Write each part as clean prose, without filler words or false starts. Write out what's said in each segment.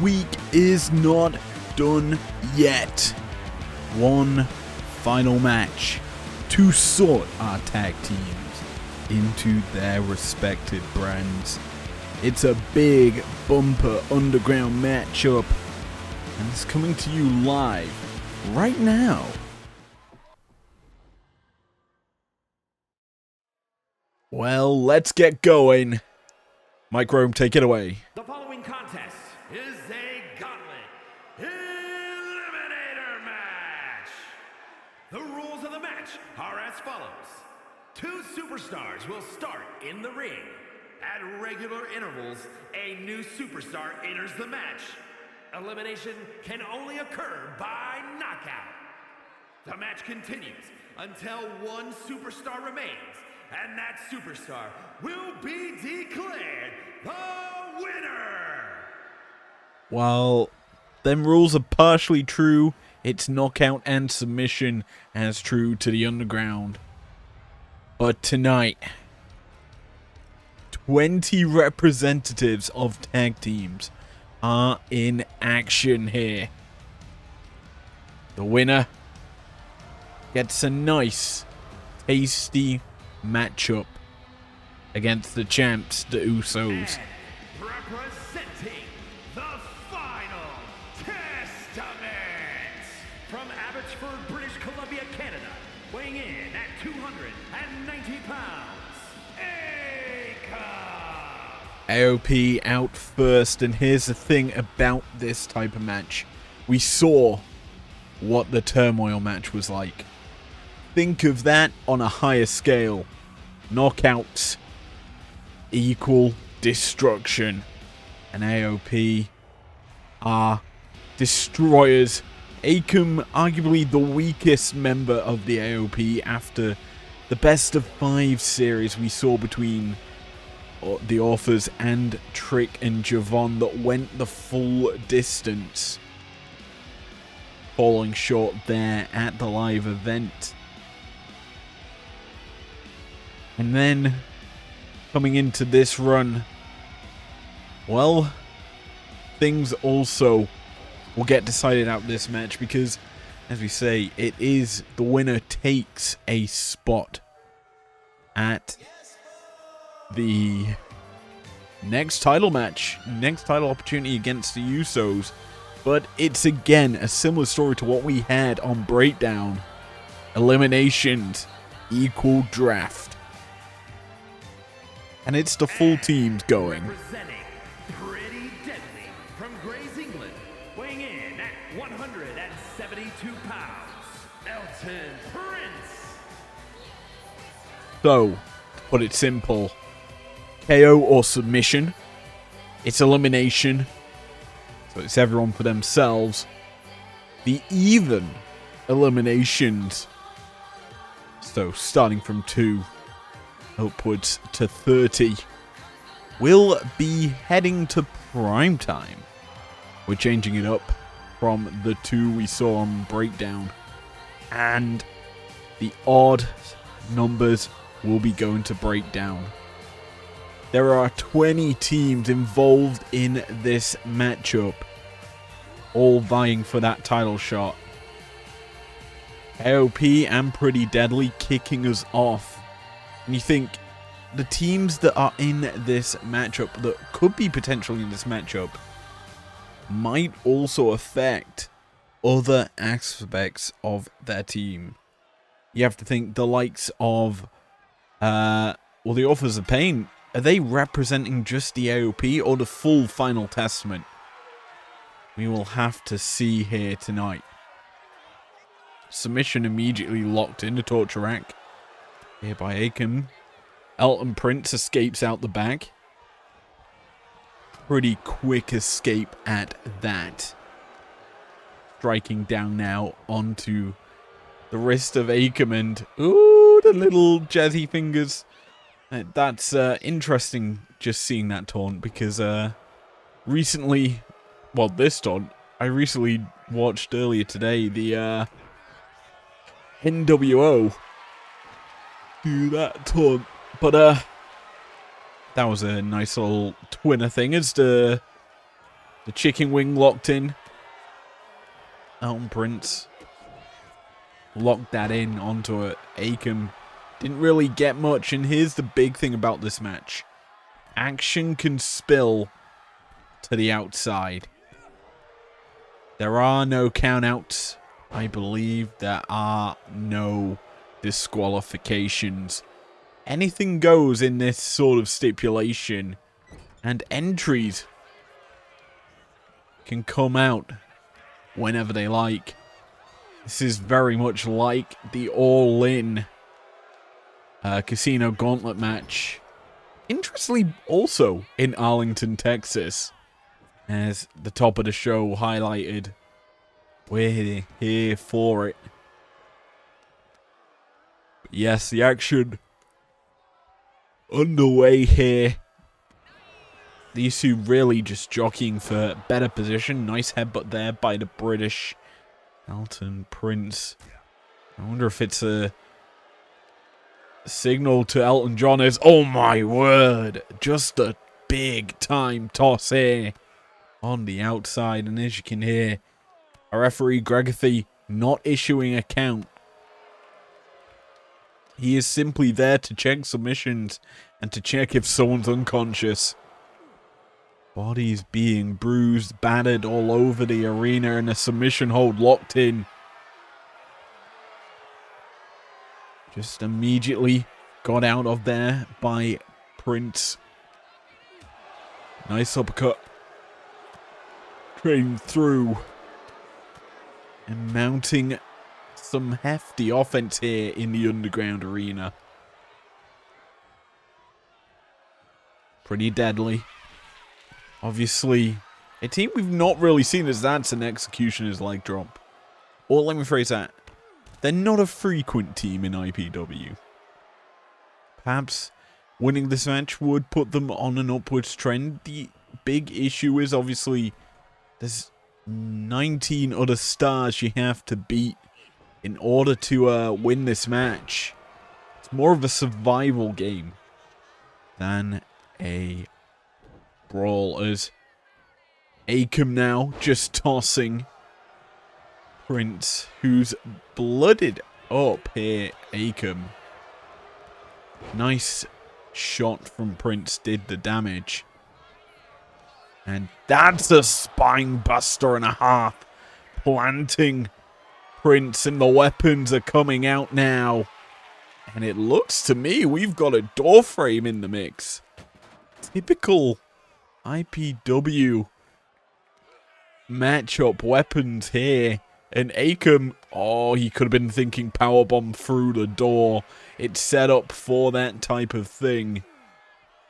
week is not done yet. One final match to sort our tag teams into their respective brands. It's a big bumper underground matchup, and it's coming to you live right now. Well, let's get going. Mike Rome, take it away. The following contest is a gauntlet eliminator match. The rules of the match are as follows. Two superstars will start in the ring. At regular intervals, a new superstar enters the match. Elimination can only occur by knockout. The match continues until one superstar remains, and that superstar will be declared the winner. While them rules are partially true, it's knockout and submission as true to the underground. But tonight, 20 representatives of tag teams are in action here. The winner gets a nice, tasty matchup against the champs, the Usos. And representing the Final Testament from Abbotsford, British Columbia, Canada, weighing in at 290 pounds, AOP out first, and here's the thing about this type of match. We saw what the turmoil match was like. Think of that on a higher scale. Knockouts equal destruction. And AOP are destroyers. Akam, arguably the weakest member of the AOP after the best of 5 series we saw between the Authors and Trick and Javon that went the full distance, falling short there at the live event. And then coming into this run, well, things also will get decided out this match because, as we say, it is the winner takes a spot at the next title match, next title opportunity against the Usos. But it's again a similar story to what we had on Breakdown. Eliminations equal draft. And it's the full teams going. representing Pretty Deadly from Grays, England, weighing in at 172 pounds, Elton Prince. So, to put it simple, KO or submission, it's elimination, so it's everyone for themselves. The even eliminations, so starting from 2 upwards to 30, will be heading to prime time. We're changing it up from the 2 we saw on Breakdown, and the odd numbers will be going to Breakdown. There are 20 teams involved in this matchup, all vying for that title shot. AOP and Pretty Deadly kicking us off. And you think the teams that are in this matchup, that could be potentially in this matchup, might also affect other aspects of their team. You have to think the likes of, the Authors of Pain. Are they representing just the AOP or the full Final Testament? We will have to see here tonight. Submission immediately locked into Torture Rack. Here by Akam. Elton Prince escapes out the back. Pretty quick escape at that. Striking down now onto the wrist of Akam, and ooh, the little jazzy fingers. That's interesting just seeing that taunt because recently, well, this taunt, I recently watched earlier today the NWO do that taunt, but that was a nice little twinner thing as the The chicken wing locked in. Elton Prince locked that in onto it. Akam didn't really get much. And here's the big thing about this match. Action can spill to the outside. There are no countouts. I believe there are no disqualifications. Anything goes in this sort of stipulation. And entries can come out whenever they like. This is very much like the all-in Casino Gauntlet match. Interestingly, also in Arlington, Texas. As the top of the show highlighted. We're here for it. But yes, the action underway here. These two really just jockeying for better position. Nice headbutt there by the British Elton Prince. I wonder if it's a signal to Elton John as, oh my word, just a big time toss here on the outside. And as you can hear, our referee Gregathy not issuing a count. He is simply there to check submissions and to check if someone's unconscious. Bodies being bruised, battered all over the arena, and a submission hold locked in. Just immediately got out of there by Prince. Nice uppercut. Train through. And mounting some hefty offense here in the underground arena. Pretty deadly. Obviously, a team we've not really seen as that's an executioner's leg drop. Or let me phrase that. They're not a frequent team in IPW. Perhaps winning this match would put them on an upwards trend. The big issue is obviously there's 19 other stars you have to beat in order to win this match. It's more of a survival game than a brawl, as Akam now just tossing Prince, who's blooded up here. Akam. Nice shot from Prince did the damage. And that's a spine buster and a half. Planting Prince, and the weapons are coming out now. And it looks to me we've got a door frame in the mix. Typical IPW matchup weapons here. And Akam, oh, he could have been thinking powerbomb through the door. It's set up for that type of thing.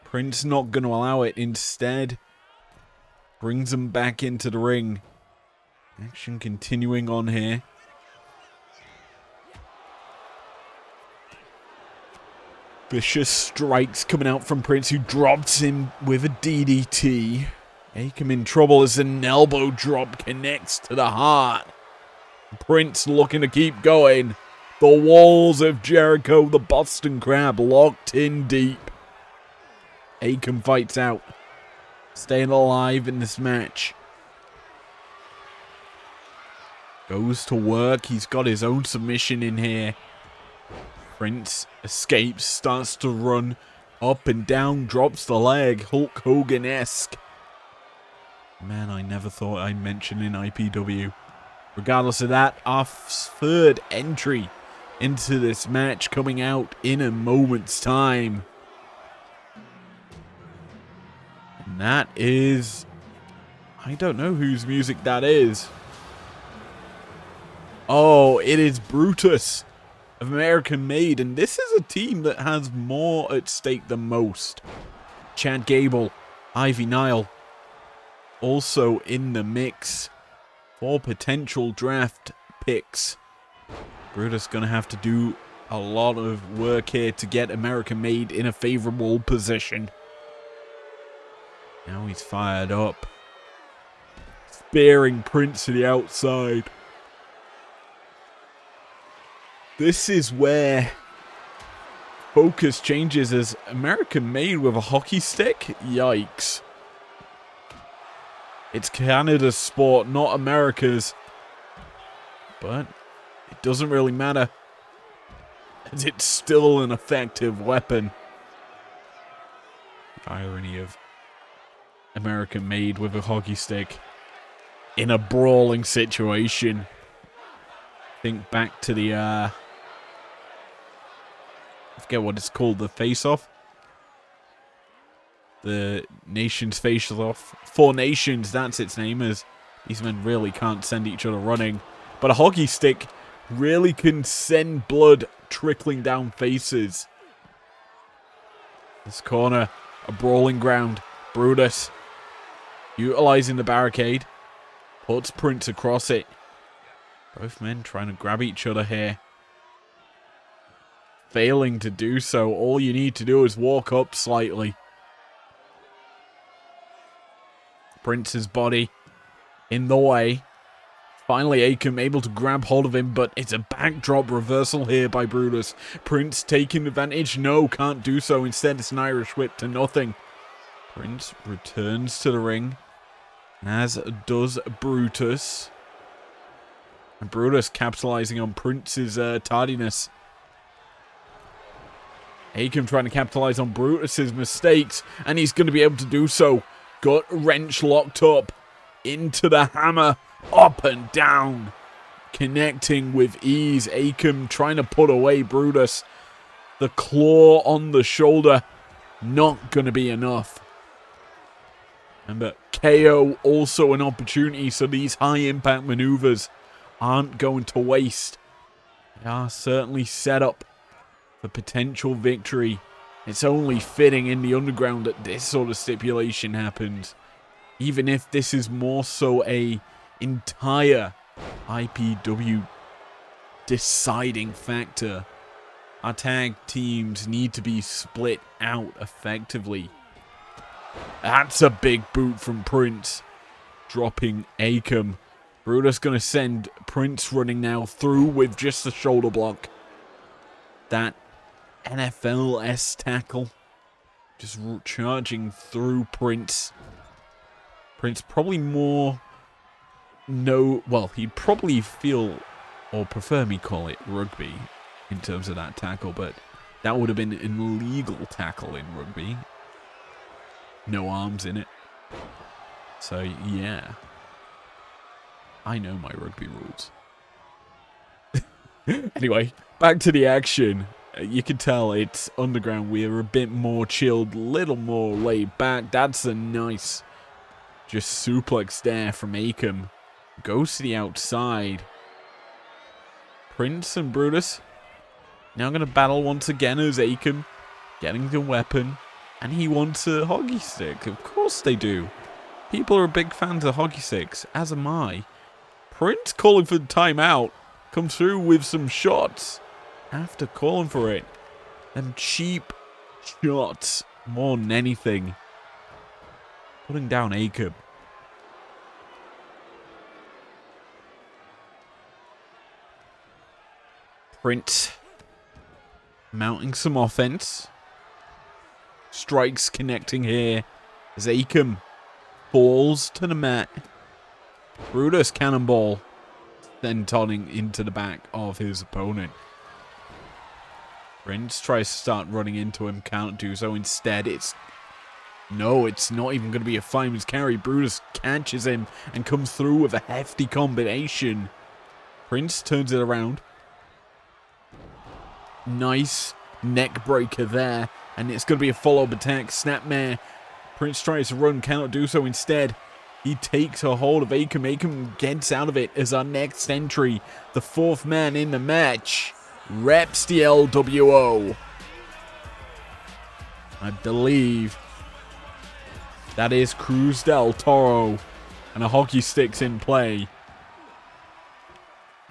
Prince not going to allow it. Instead, brings him back into the ring. Action continuing on here. Vicious strikes coming out from Prince, who drops him with a DDT. Akam in trouble as an elbow drop connects to the heart. Prince looking to keep going. The walls of Jericho, the Boston Crab, locked in deep. Akam fights out. Staying alive in this match. Goes to work. He's got his own submission in here. Prince escapes, starts to run up and down, drops the leg, Hulk Hogan-esque. Man, I never thought I'd mention in IPW. Regardless of that, our third entry into this match coming out in a moment's time. And that is... I don't know whose music that is. Oh, it is Brutus of American Made, and this is a team that has more at stake than most. Chad Gable, Ivy Nile, also in the mix for potential draft picks. Brutus gonna have to do a lot of work here to get American Made in a favorable position. Now he's fired up. Spearing Prince to the outside. This is where focus changes as American Made with a hockey stick. Yikes. It's Canada's sport, not America's. But it doesn't really matter, as it's still an effective weapon. Irony of America made with a hockey stick in a brawling situation. Think back to the, I forget what it's called, the face-off? The Nations face-off. Four Nations, that's its name, as these men really can't send each other running. But a hockey stick really can send blood trickling down faces. This corner, a brawling ground. Brutus, utilizing the barricade, puts Prince across it. Both men trying to grab each other here. Failing to do so. All you need to do is walk up slightly. Prince's body in the way. Finally, Akam able to grab hold of him, but it's a backdrop reversal here by Brutus. Prince taking advantage. No, can't do so. Instead, it's an Irish whip to nothing. Prince returns to the ring, as does Brutus. And Brutus capitalizing on Prince's tardiness. Akam trying to capitalize on Brutus's mistakes, and he's going to be able to do so. Gut wrench locked up into the hammer. Up and down. Connecting with ease. Akam trying to put away Brutus. The claw on the shoulder. Not going to be enough. Remember, KO also an opportunity, so these high impact maneuvers aren't going to waste. They are certainly set up for potential victory. It's only fitting in the underground that this sort of stipulation happens. Even if this is more so a entire IPW deciding factor. Our tag teams need to be split out effectively. That's a big boot from Prince. Dropping Akam. Brutus going to send Prince running now through with just the shoulder block. That NFL-esque tackle. Just charging through Prince. Prince probably more... No, well, he'd probably feel or prefer me call it rugby in terms of that tackle, but that would have been an illegal tackle in rugby. No arms in it. So, yeah. I know my rugby rules. Anyway, back to the action. You can tell it's underground. We're a bit more chilled, little more laid back. That's a nice just suplex there from Akam. Goes to the outside. Prince and Brutus now going to battle once again as Akam getting the weapon. And he wants a hockey stick. Of course they do. People are big fans of hockey sticks, as am I. Prince calling for the timeout. Comes through with some shots. After calling for it. Them cheap shots more than anything. Putting down Akam. Prince mounting some offense. Strikes connecting here as Akam falls to the mat. Brutus cannonball. Then turning into the back of his opponent. Prince tries to start running into him. Can't do so. Instead, it's not even going to be a fireman's carry. Brutus catches him and comes through with a hefty combination. Prince turns it around. Nice neck breaker there. And it's going to be a follow-up attack. Snapmare. Prince tries to run. Cannot do so. Instead, he takes a hold of Akam. Akam gets out of it as our next entry. The fourth man in the match. Reps the LWO. I believe that is Cruz del Toro. And a hockey stick's in play.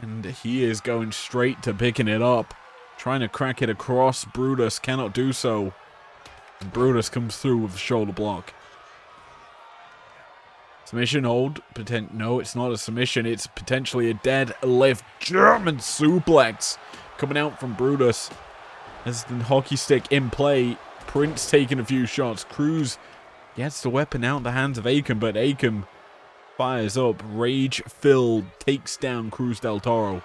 And he is going straight to picking it up. Trying to crack it across. Brutus cannot do so. And Brutus comes through with a shoulder block. Submission hold. No, it's not a submission. It's potentially a deadlift German suplex coming out from Brutus. As the hockey stick in play. Prince taking a few shots. Cruz gets the weapon out of the hands of Akam, but Akam fires up, rage-filled, takes down Cruz del Toro.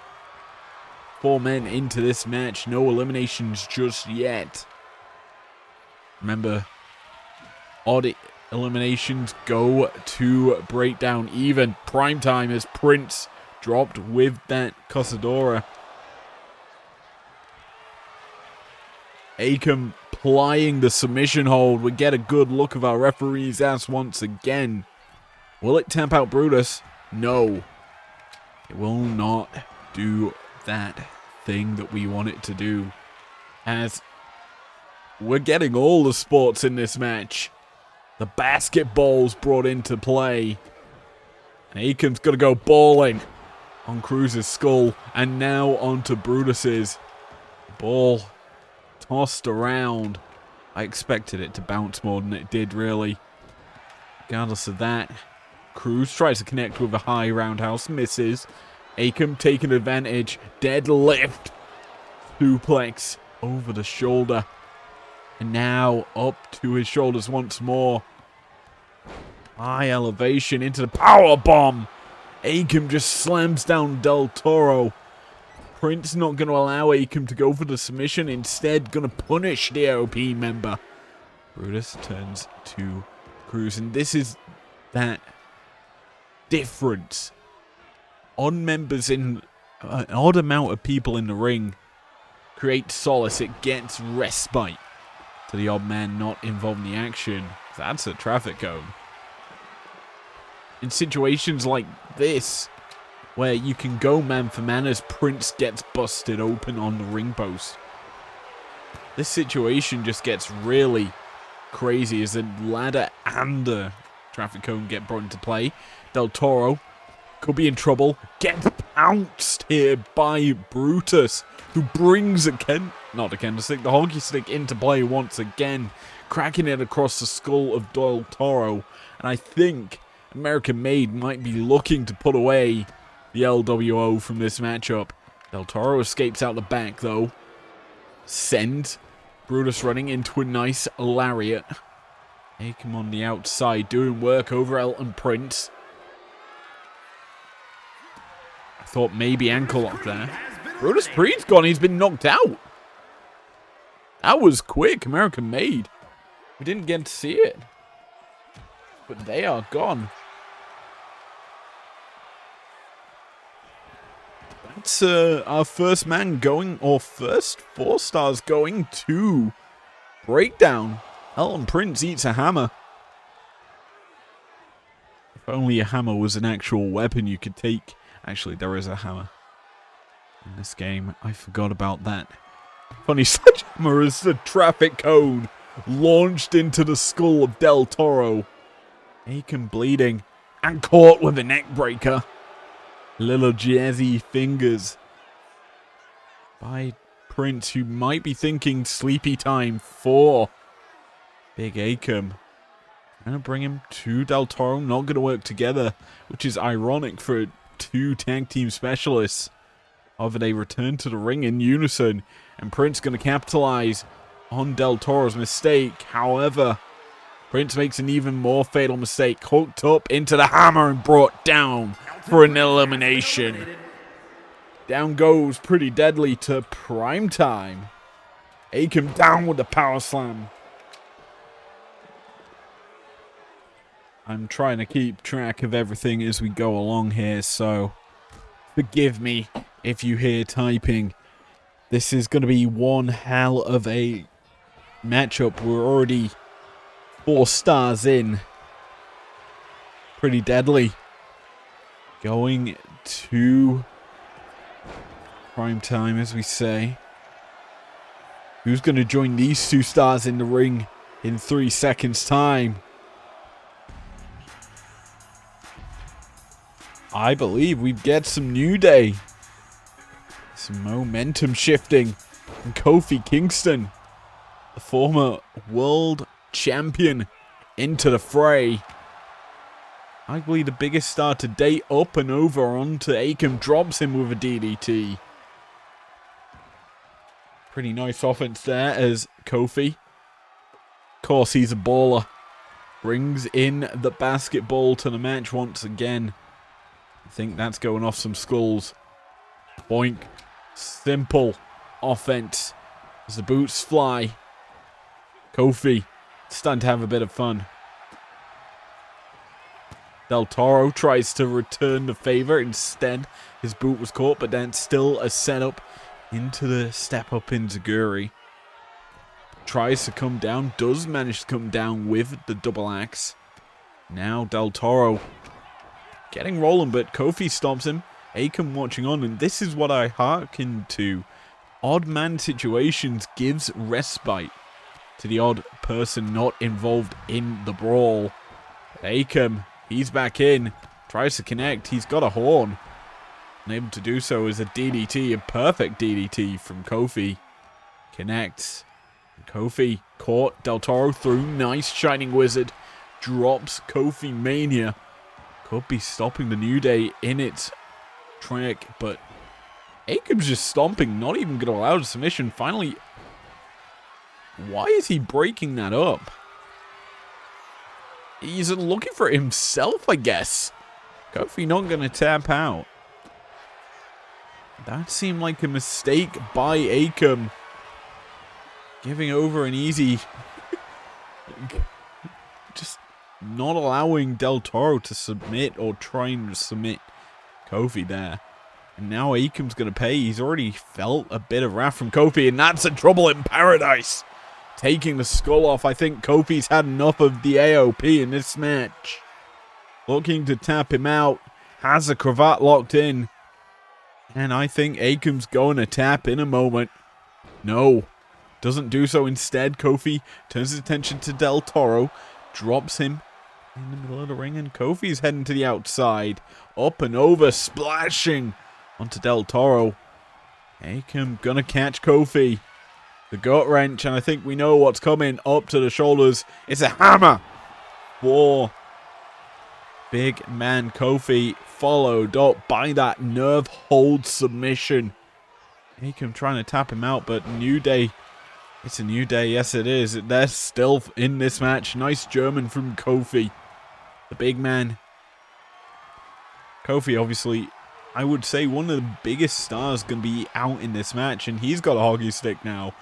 4 men into this match, no eliminations just yet. Remember, odd eliminations go to breakdown even. Primetime as Prince dropped with that Cosadora. Akam plying the submission hold. We get a good look of our referee's ass once again. Will it tap out Brutus? No. It will not do that thing that we want it to do. As we're getting all the sports in this match. The basketball's brought into play. And Akam's going to go balling on Cruz's skull. And now onto Brutus's. Ball tossed around. I expected it to bounce more than it did, really. Regardless of that, Cruz tries to connect with a high roundhouse, misses. Akam taking advantage, deadlift, suplex over the shoulder. And now up to his shoulders once more. High elevation into the power bomb. Akam just slams down Del Toro. Prince not going to allow Akam to go for the submission. Instead, going to punish the AOP member. Brutus turns to Cruz. And this is that difference. Odd members in an odd amount of people in the ring create solace. It gets respite to the odd man not involved in the action. That's a traffic cone. In situations like this, where you can go man for man as Prince gets busted open on the ring post, this situation just gets really crazy as the ladder and the traffic cone get brought into play. Del Toro could be in trouble. Gets pounced here by Brutus, who brings the hockey stick into play once again, cracking it across the skull of Del Toro. And I think American Made might be looking to put away the LWO from this matchup. Del Toro escapes out the back, though. Send. Brutus running into a nice lariat. Akam on the outside, doing work over Elton Prince. I thought maybe ankle lock there. Brutus Creed's gone. He's been knocked out. That was quick. American Made. We didn't get to see it. But they are gone. That's our first man going, or first 4 stars going to breakdown. Elton Prince eats a hammer. If only a hammer was an actual weapon you could take. Actually, there is a hammer in this game. I forgot about that. Funny sledgehammer as the traffic cone launched into the skull of Del Toro. Akam bleeding and caught with a neck breaker. Little jazzy fingers by Prince, who might be thinking sleepy time for Big Akam. Trying to bring him to Del Toro. Not going to work together, which is ironic for 2 tag team specialists. However, they return to the ring in unison, and Prince going to capitalize on Del Toro's mistake. However, Prince makes an even more fatal mistake. Hooked up into the hammer and brought down for an elimination. Down goes Pretty Deadly to Primetime. Akam down with the power slam. I'm trying to keep track of everything as we go along here, so forgive me if you hear typing. This is going to be one hell of a matchup. We're already 4 stars in. Pretty Deadly going to Primetime, as we say. Who's going to join these 2 stars in the ring in 3 seconds' time? I believe we get some New Day. Some momentum shifting. And Kofi Kingston, the former world champion, into the fray. Arguably the biggest star to date, up and over onto Akam, drops him with a DDT. Pretty nice offense there as Kofi. Of course, he's a baller. brings in the basketball to the match once again. I think that's going off some skulls. Boink. Simple offense as the boots fly. Kofi starting to have a bit of fun. Del Toro tries to return the favor. Instead, his boot was caught, but then still a setup into the step-up enziguri. Tries to come down, does manage to come down with the double axe. Now Del Toro getting rolling, but Kofi stops him. Akam watching on, and this is what I hearken to. Odd man situations gives respite to the odd person not involved in the brawl. Akam, he's back in, tries to connect, he's got a horn. Unable to do so is a DDT, a perfect DDT from Kofi. Connects. Kofi caught Del Toro through, nice Shining Wizard. Drops Kofi Mania. Could be stopping the New Day in its trick, but Akam's just stomping, not even going to allow the submission. Finally, why is he breaking that up? He's looking for himself, I guess. Kofi not going to tap out. That seemed like a mistake by Akam. Giving over an easy... just not allowing Del Toro to submit or trying to submit Kofi there. And now Akam's going to pay. He's already felt a bit of wrath from Kofi, and that's a trouble in paradise. Taking the skull off. I think Kofi's had enough of the AOP in this match. Looking to tap him out. Has a cravat locked in. And I think Akam's going to tap in a moment. No. Doesn't do so. Instead, Kofi turns his attention to Del Toro. Drops him in the middle of the ring. And Kofi's heading to the outside. Up and over. Splashing onto Del Toro. Akam gonna catch Kofi. The gut wrench. And I think we know what's coming. Up to the shoulders. It's a hammer for big man Kofi. Followed up by that nerve hold submission. Akam trying to tap him out, but New Day. It's a New Day, yes it is. They're still in this match. Nice German from Kofi. The big man. Kofi, obviously, I would say one of the biggest stars going to be out in this match, and he's got a hockey stick now.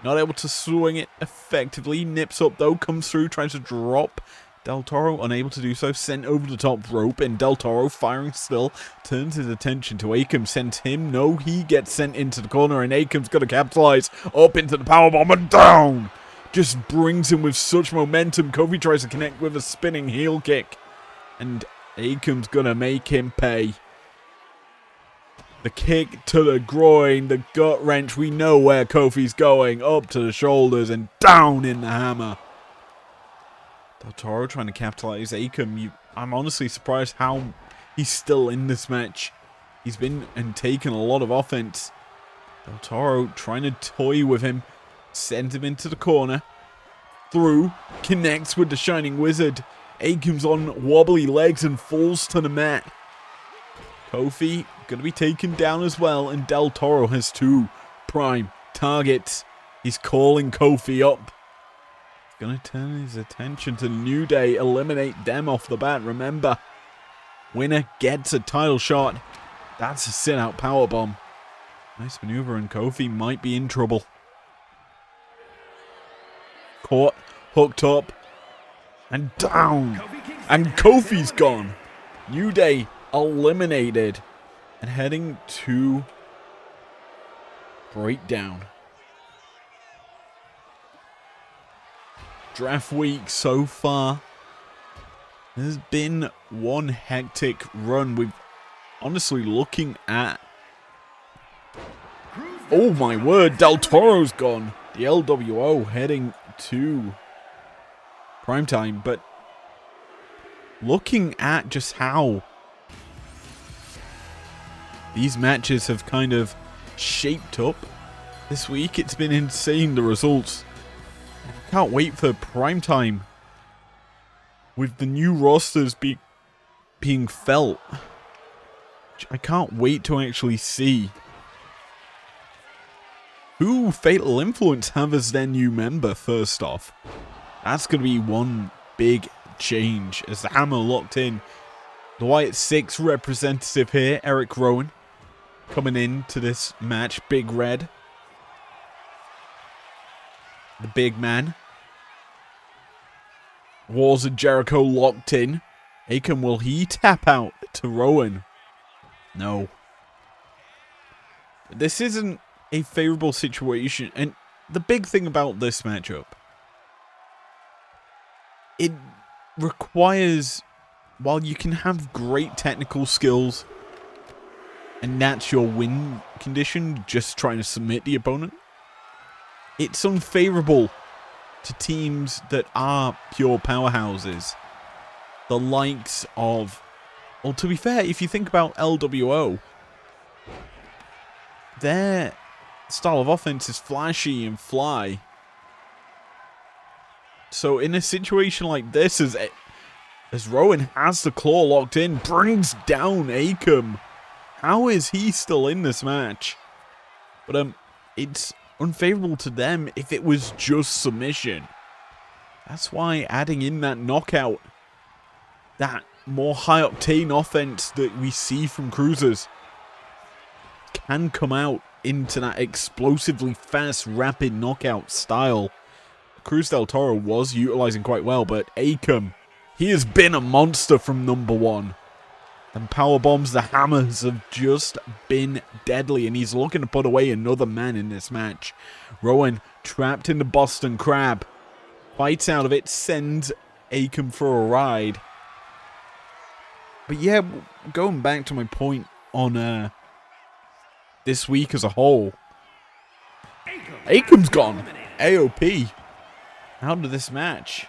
Not able to swing it effectively. Nips up though, comes through, tries to drop Del Toro, unable to do so, sent over the top rope, and Del Toro, firing still, turns his attention to Akam, sends him, no, he gets sent into the corner, and Akam's going to capitalize, up into the powerbomb, and down! Just brings him with such momentum. Kofi tries to connect with a spinning heel kick, and Akam's going to make him pay. The kick to the groin, the gut wrench, we know where Kofi's going, up to the shoulders, and down in the hammer. Del Toro trying to capitalize. Akam, I'm honestly surprised how he's still in this match. He's been and taken a lot of offense. Del Toro trying to toy with him. Sends him into the corner. Through. Connects with the Shining Wizard. Akam's on wobbly legs and falls to the mat. Kofi going to be taken down as well. And Del Toro has two prime targets. He's calling Kofi up. Gonna turn his attention to New Day, eliminate them off the bat. Remember, winner gets a title shot. That's a sit-out powerbomb. Nice maneuver, and Kofi might be in trouble. Caught, hooked up, and down. And Kofi's gone. New Day eliminated, and heading to breakdown. Draft week so far has been one hectic run. We've honestly looking at... Oh my word, Del Toro's gone. The LWO heading to primetime. But looking at just how these matches have kind of shaped up this week, it's been insane, the results. Can't wait for primetime with the new rosters being felt. I can't wait to actually see who Fatal Influence have as their new member first off. That's going to be one big change as the hammer locked in. The White Six representative here, Eric Rowan, coming into this match. Big Red. The big man. Walls of Jericho locked in. Akam, will he tap out to Rowan? No. This isn't a favorable situation. And the big thing about this matchup, it requires, while you can have great technical skills, and that's your win condition, just trying to submit the opponent, it's unfavorable to teams that are pure powerhouses. The likes of, well, to be fair, if you think about LWO, their style of offense is flashy and fly. So in a situation like this, as Rowan has the claw locked in, brings down Akam. How is he still in this match? But it's unfavorable to them if it was just submission. That's why adding in that knockout, that more high-octane offense that we see from cruisers, can come out into that explosively fast, rapid knockout style. Cruz del Toro was utilizing quite well, but Akam, he has been a monster from number one. And power bombs, the hammers have just been deadly, and he's looking to put away another man in this match. Rowan trapped in the Boston Crab, fights out of it, sends Akam for a ride. But yeah, going back to my point on this week as a whole, Akam's gone AOP out of this match.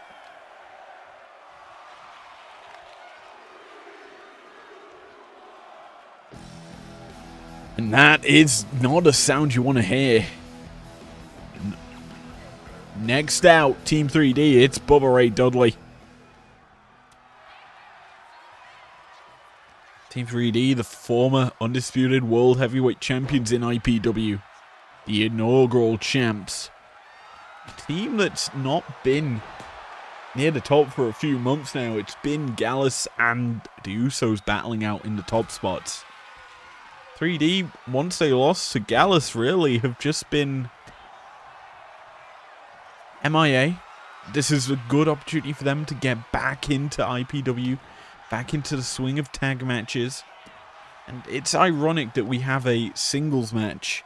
And that is not a sound you want to hear. Next out, Team 3D, it's Bubba Ray Dudley. Team 3D, the former undisputed world heavyweight champions in IPW. The inaugural champs. A team that's not been near the top for a few months now. It's been Gallus and the Usos battling out in the top spots. 3D, once they lost to Gallus, really have just been MIA. This is a good opportunity for them to get back into IPW, back into the swing of tag matches. And it's ironic that we have a singles match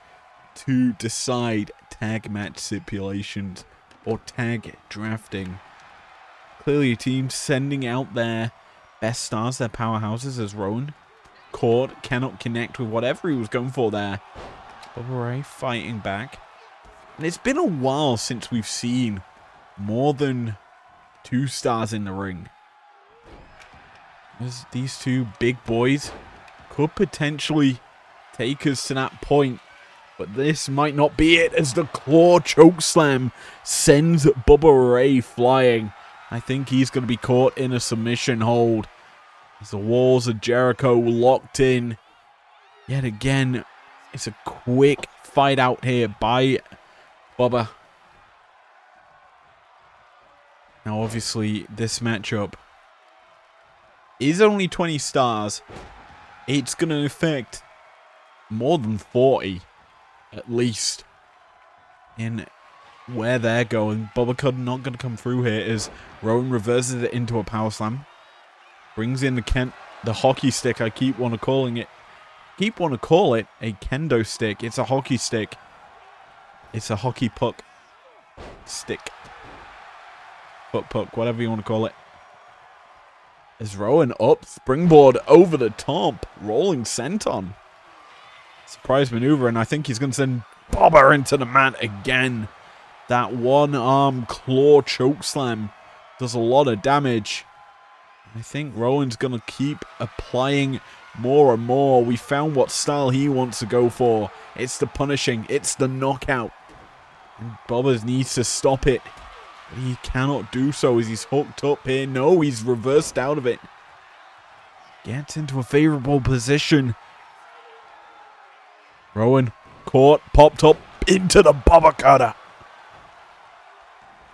to decide tag match stipulations or tag drafting. Clearly a team sending out their best stars, their powerhouses, as Rowan Cord cannot connect with whatever he was going for there. Bubba Ray fighting back. And it's been a while since we've seen more than 2 stars in the ring. As these two big boys could potentially take us to that point. But this might not be it, as the claw chokeslam sends Bubba Ray flying. I think he's going to be caught in a submission hold. As the walls of Jericho locked in. Yet again, it's a quick fight out here by Bubba. Now obviously this matchup is only 20 stars. It's going to affect more than 40 at least in where they're going. Bubba Cud not going to come through here as Rowan reverses it into a power slam. Brings in the hockey stick, I keep want to call it a kendo stick. It's a hockey stick. It's a hockey puck stick. Puck, whatever you want to call it. As Rowan up, springboard over the top, rolling senton. Surprise maneuver, and I think he's going to send Bubba into the mat again. That one-arm claw chokeslam does a lot of damage. I think Rowan's going to keep applying more and more. We found what style he wants to go for. It's the punishing. It's the knockout. And Bubba needs to stop it. But he cannot do so as he's hooked up here. No, he's reversed out of it. Gets into a favorable position. Rowan caught, popped up into the Bubba cutter.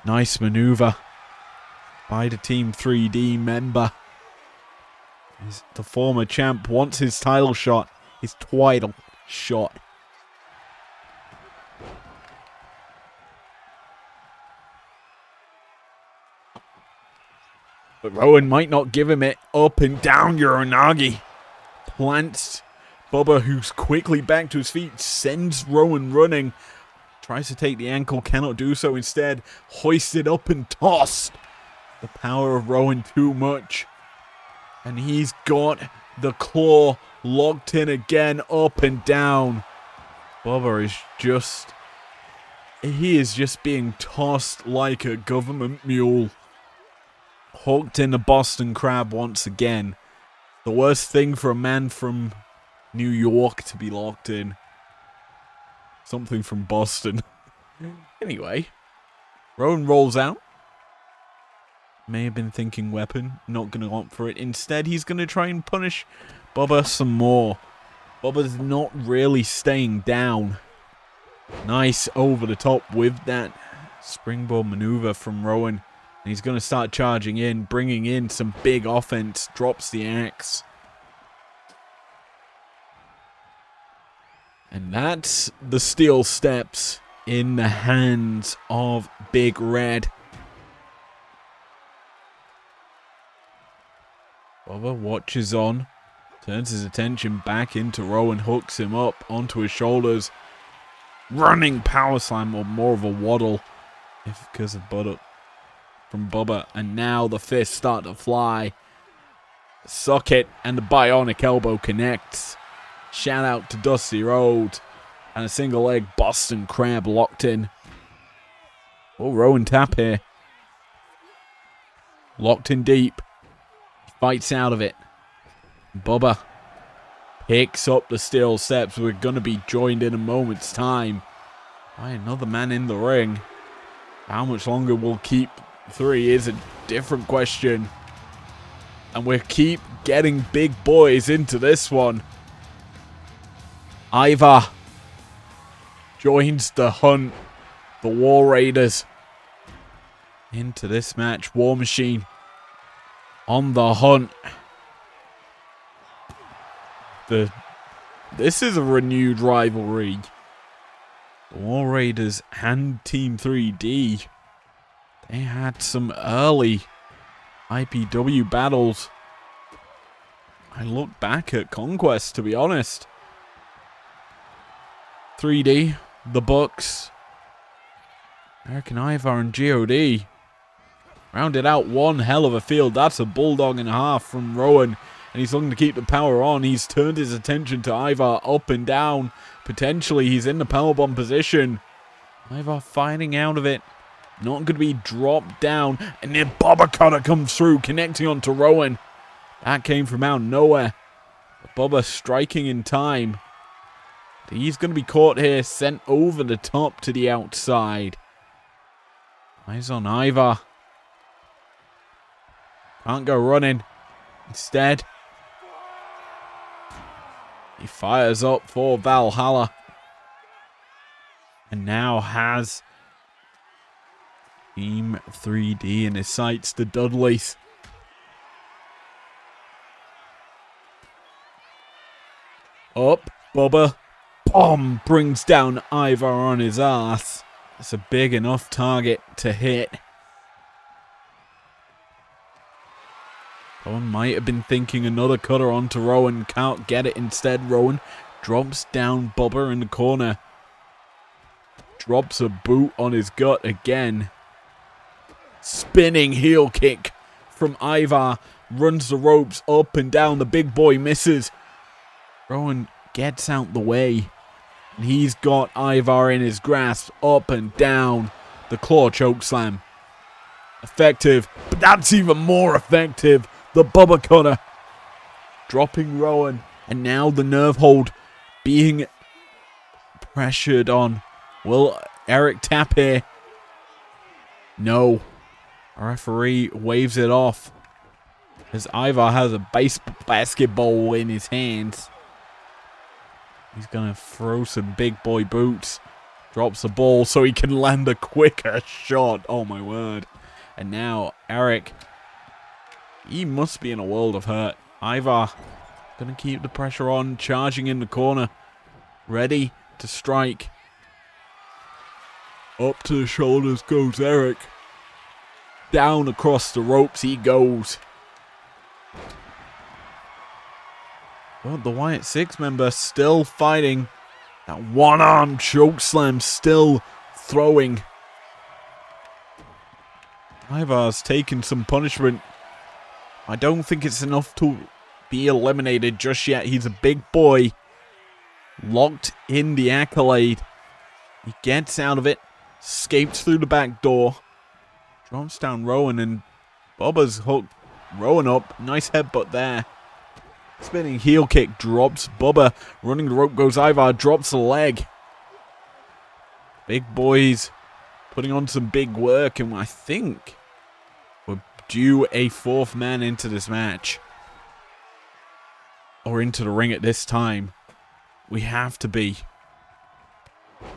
Nice maneuver. by the Team 3D member. The former champ wants his title shot. His title shot. But Rowan might not give him it. Up and down Uranagi. Plants Bubba, who's quickly back to his feet, sends Rowan running. Tries to take the ankle, cannot do so. Instead, hoisted up and tossed. The power of Rowan too much. And he's got the claw locked in again, up and down. Bubba is just... he is just being tossed like a government mule. Hooked in the Boston Crab once again. The worst thing for a man from New York to be locked in. Something from Boston. Anyway, Rowan rolls out. May have been thinking weapon. Not going to opt for it. Instead, he's going to try and punish Bubba some more. Bubba's not really staying down. Nice over the top with that springboard maneuver from Rowan. And he's going to start charging in, bringing in some big offense. Drops the axe. And that's the steel steps in the hands of Big Red. Bubba watches on. Turns his attention back into Rowan. Hooks him up onto his shoulders. Running power slam, or more of a waddle. If because of butter from Bubba. And now the fists start to fly. Suck it. And the bionic elbow connects. Shout out to Dusty Rhodes. And a single leg Boston Crab locked in. Oh, Rowan tap here. Locked in deep. Fights out of it. Bubba picks up the steel steps. We're going to be joined in a moment's time by another man in the ring. How much longer we'll keep 3 is a different question. And we'll keep getting big boys into this one. Ivar joins the hunt. The War Raiders into this match. War Machine on the hunt. This is a renewed rivalry. The War Raiders and Team 3D. They had some early IPW battles. I look back at Conquest, to be honest. 3D, the Bucks, American Ivar and God. Rounded out one hell of a field. That's a bulldog and a half from Rowan. And he's looking to keep the power on. He's turned his attention to Ivar up and down. Potentially, he's in the powerbomb position. Ivar fighting out of it. Not going to be dropped down. And then Bubba Cutter comes through, connecting onto Rowan. That came from out of nowhere. Bubba striking in time. He's going to be caught here, sent over the top to the outside. Eyes on Ivar. Can't go running. Instead, he fires up for Valhalla. And now has Team 3D in his sights, the Dudleys. Up, Bubba. Bomb brings down Ivar on his ass. That's a big enough target to hit. Rowan might have been thinking another cutter onto Rowan. Can't get it. Instead, Rowan drops down Bubba in the corner. Drops a boot on his gut again. Spinning heel kick from Ivar. Runs the ropes up and down. The big boy misses. Rowan gets out the way. And he's got Ivar in his grasp. Up and down. The claw choke slam. Effective. But that's even more effective. The Bubba Cutter. Dropping Rowan. And now the nerve hold being pressured on. Will Eric tap here? No. A referee waves it off. As Ivar has a basketball in his hands. He's going to throw some big boy boots. Drops the ball so he can land a quicker shot. Oh my word. And now Eric, he must be in a world of hurt. Ivar going to keep the pressure on, charging in the corner, ready to strike. Up to the shoulders goes Eric. Down across the ropes he goes. Well, the Wyatt Six member still fighting. That one-arm chokeslam still throwing. Ivar's taken some punishment. I don't think it's enough to be eliminated just yet. He's a big boy. Locked in the accolade. He gets out of it. Escapes through the back door. Drops down Rowan and Bubba's hooked Rowan up. Nice headbutt there. Spinning heel kick drops Bubba. Running the rope goes Ivar. Drops the leg. Big boys putting on some big work. And I think we're due a fourth man into this match. Or into the ring at this time. We have to be.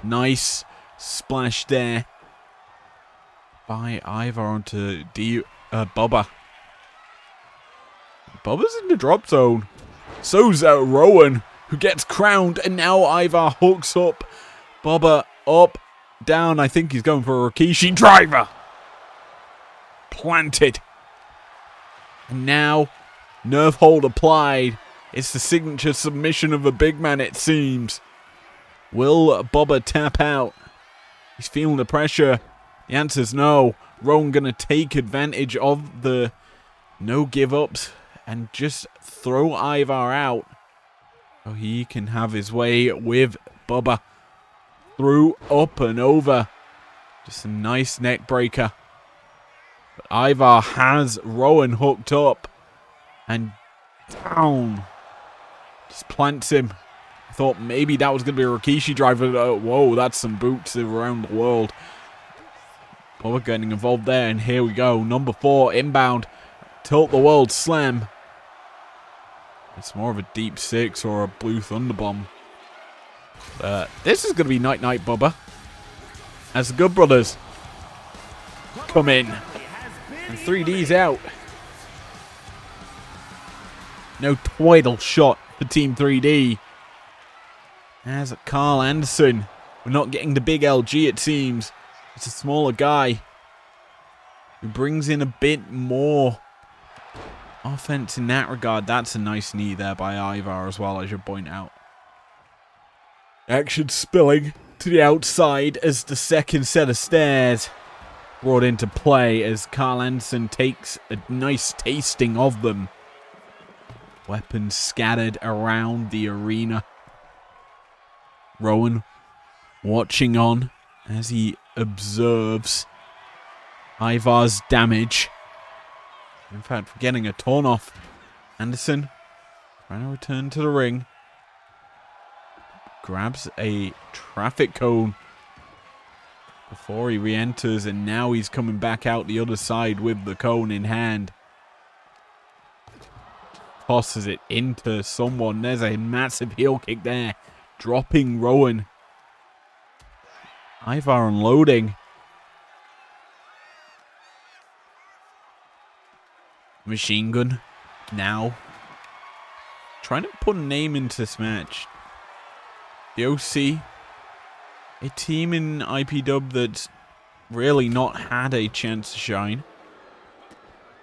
Nice splash there by Ivar onto Bubba. Bubba's in the drop zone. So's Rowan, who gets crowned, and now Ivar hooks up Bubba up, down. I think he's going for a Rikishi driver. Planted. And now, nerve hold applied. It's the signature submission of a big man, it seems. Will Bubba tap out? He's feeling the pressure. The answer's no. Rowan gonna take advantage of the no give-ups and just throw Ivar out so he can have his way with Bubba. Through, up and over. Just a nice neck breaker. But Ivar has Rowan hooked up and down. Just plants him. I thought maybe that was going to be a Rikishi driver. Whoa, that's some boots around the world. Bubba getting involved there, and here we go. Number 4, inbound. Tilt the world slam. It's more of a deep 6 or a blue thunder bomb. This is going to be night-night, Bubba. As the Good Brothers come in. And 3D's out. No title shot for Team 3D. As Carl Anderson. We're not getting the big LG, it seems. It's a smaller guy who brings in a bit more offense in that regard. That's a nice knee there by Ivar as well, I should point out. Action spilling to the outside as the second set of stairs brought into play as Carl Anderson takes a nice tasting of them. Weapons scattered around the arena. Rowan watching on as he observes Ivar's damage. In fact, for getting a torn off. Anderson trying to return to the ring. Grabs a traffic cone before he re-enters, and now he's coming back out the other side with the cone in hand. Tosses it into someone. There's a massive heel kick there. Dropping Rowan. Ivar unloading. Machine gun. Now. Trying to put a name into this match. The OC. A team in IPW that's really not had a chance to shine.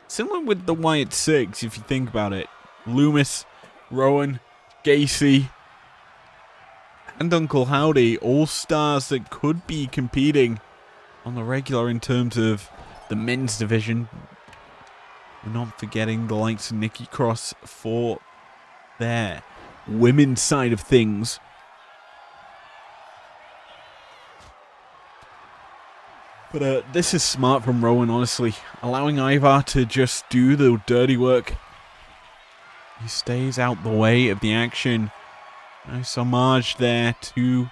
Similar with the Wyatt Six, if you think about it. Loomis, Rowan, Gacy, and Uncle Howdy, all stars that could be competing on the regular in terms of the men's division. We're not forgetting the likes of Nikki Cross for their women's side of things. But this is smart from Rowan, honestly. Allowing Ivar to just do the dirty work. He stays out the way of the action. Nice homage there to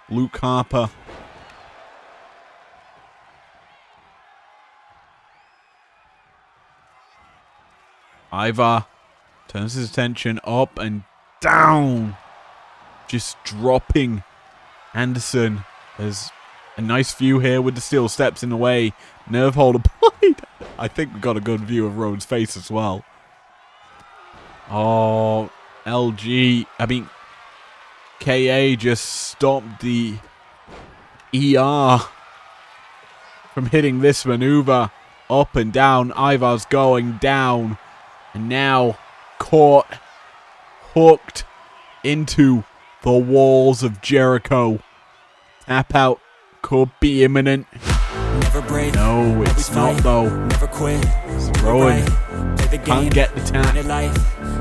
Luke Harper. Ivar turns his attention up and down. Just dropping Anderson. There's a nice view here with the steel steps in the way. Nerve hold applied. I think we got a good view of Rowan's face as well. Oh, KA just stopped the ER from hitting this maneuver. Up and down, Ivar's going down. And now caught, hooked into the walls of Jericho. Tap out could be imminent. Never break, No, it's not though. never quit. Rowan Play the game, can't get the tap. win it life,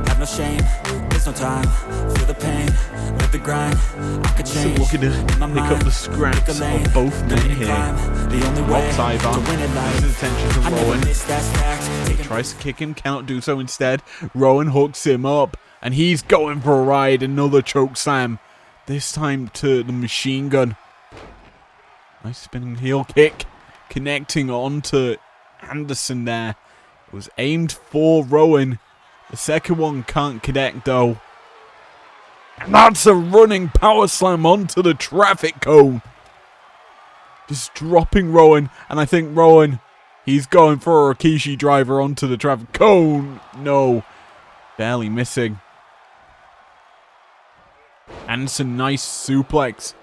have no shame, there's no time. Feel the pain, live the grind. I could So change. looking to my pick up mind, the scraps pick a lane, of both men winning here. climb, the only way Drops Ivar. to win it life. His attention to I never Rowan. miss, that's fact. Taking Tries to kick him, cannot do so instead. Rowan hooks him up, and he's going for a ride. Another choke slam. This time to the machine gun. Nice spinning heel kick. Connecting onto Anderson there. It was aimed for Rowan. The second one can't connect though. And that's a running power slam onto the traffic cone. Just dropping Rowan. And I think Rowan, he's going for a Rikishi driver onto the traffic cone. No. Barely missing. Anderson, nice suplex.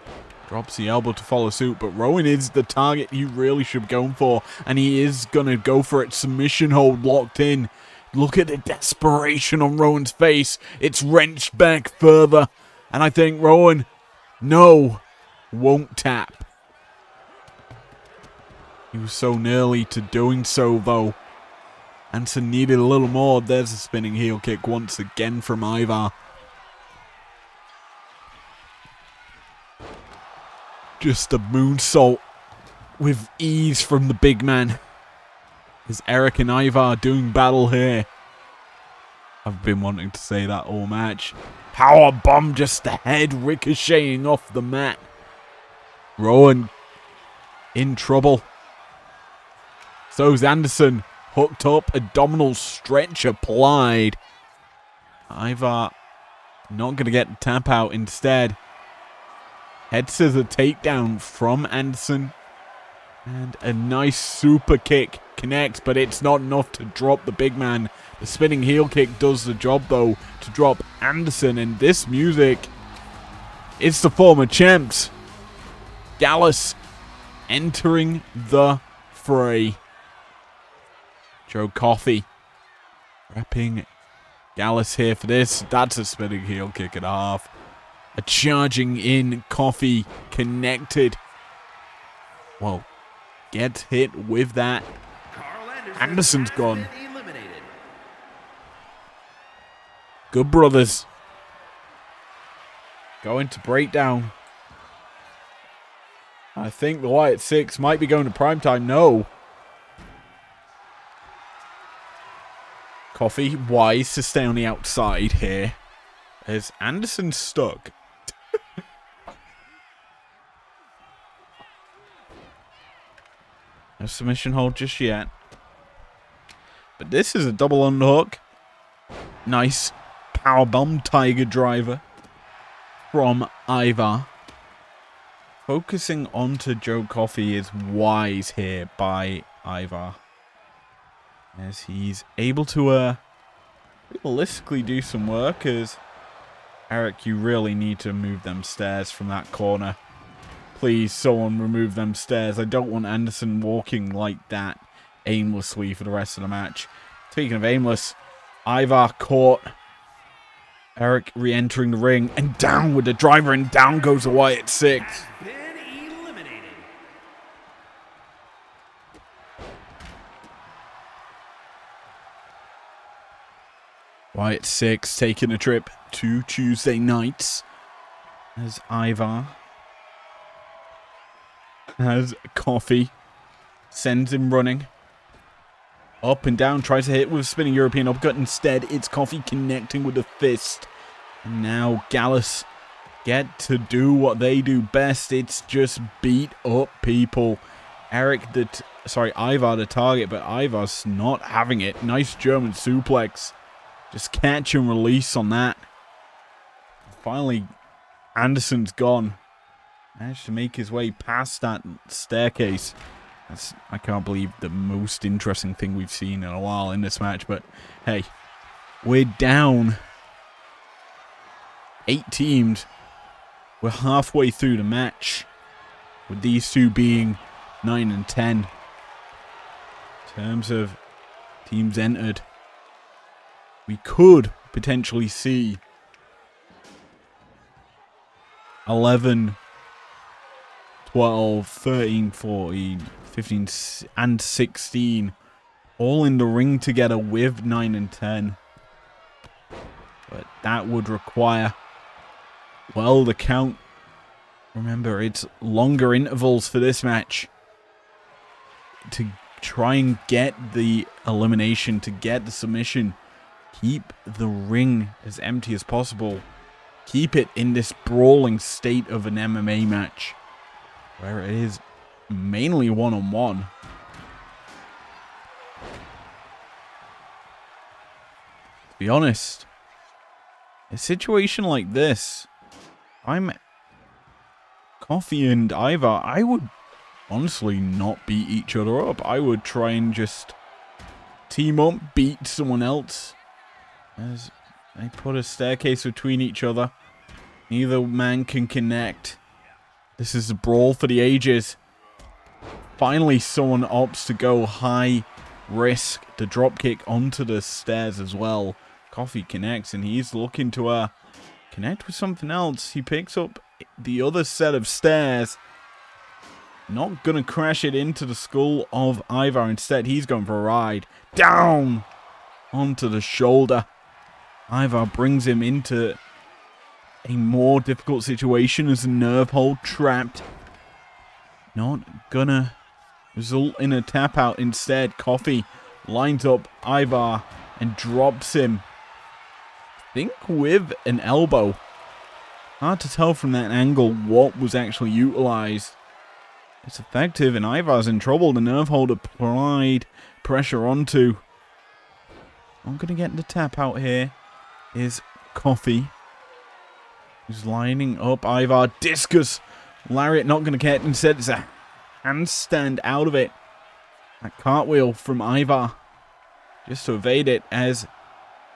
Drops the elbow to follow suit, but Rowan is the target you really should be going for. And he is going to go for it. Submission hold locked in. Look at the desperation on Rowan's face. It's wrenched back further. And I think Rowan, no, won't tap. He was so nearly to doing so, though. Anderson needed a little more. There's a spinning heel kick once again from Ivar. Just a moonsault with ease from the big man. Is Eric and Ivar doing battle here? I've been wanting to say that all match. Power bomb, just the head ricocheting off the mat. Rowan in trouble. So's Anderson, hooked up, abdominal stretch applied. Ivar not going to get the tap out instead. Head scissor takedown from Anderson. And a nice super kick connects, but it's not enough to drop the big man. The spinning heel kick does the job, though, to drop Anderson. And this music, it's the former champs. Gallus entering the fray. Joe Coffey wrapping Gallus here for this. That's a spinning heel kick and a half. A charging in Coffey connected. Well, gets hit with that. Anderson's gone. Good brothers. Going to breakdown. I think the Wyatt Six might be going to primetime. No. Coffey wise to stay on the outside here. As Anderson stuck. No submission hold just yet. But this is a double underhook. Nice powerbomb tiger driver from Ivar. Focusing onto Joe Coffey is wise here by Ivar. As he's able to realistically do some work. As Eric, you really need to move them stairs from that corner. Please, someone remove them stairs. I don't want Anderson walking like that aimlessly for the rest of the match. Speaking of aimless, Ivar caught Eric re-entering the ring and down with the driver, and down goes the Wyatt Six. Wyatt Six taking a trip to Tuesday nights as Ivar has Coffey, sends him running. Up and down, tries to hit with a spinning European uppercut. Instead, it's Coffey connecting with a fist. And now Gallus get to do what they do best. It's just beat up people. Ivar the target, but Ivar's not having it. Nice German suplex. Just catch and release on that. Finally, Anderson's gone. Managed to make his way past that staircase. I can't believe the most interesting thing we've seen in a while in this match. But hey, we're down 8 teams. We're halfway through the match, with these two being 9 and 10. In terms of teams entered, we could potentially see 11, 12, 13, 14, 15, and 16 all in the ring together with 9 and 10. But that would require, well, the count. Remember, it's longer intervals for this match to try and get the elimination, to get the submission. Keep the ring as empty as possible. Keep it in this brawling state of an MMA match, where it is mainly one-on-one. To be honest, a situation like this, I'm Coffee and Ivar, I would honestly not beat each other up. I would try and just team up, beat someone else. As they put a staircase between each other. Neither man can connect. This is a brawl for the ages. Finally, someone opts to go high risk to dropkick onto the stairs as well. Coffee connects and he's looking to connect with something else. He picks up the other set of stairs. Not gonna crash it into the skull of Ivar. Instead, he's going for a ride. Down onto the shoulder. Ivar brings him into a more difficult situation as a nerve hold trapped. Not gonna result in a tap out. Instead, Coffee lines up Ivar and drops him. I think with an elbow. Hard to tell from that angle what was actually utilized. It's effective and Ivar's in trouble. The nerve hold applied pressure onto. I'm going to get the tap out here. Is Coffee. Who's lining up Ivar. Discus. Lariat not going to get. Instead it's a handstand out of it. A cartwheel from Ivar. Just to evade it as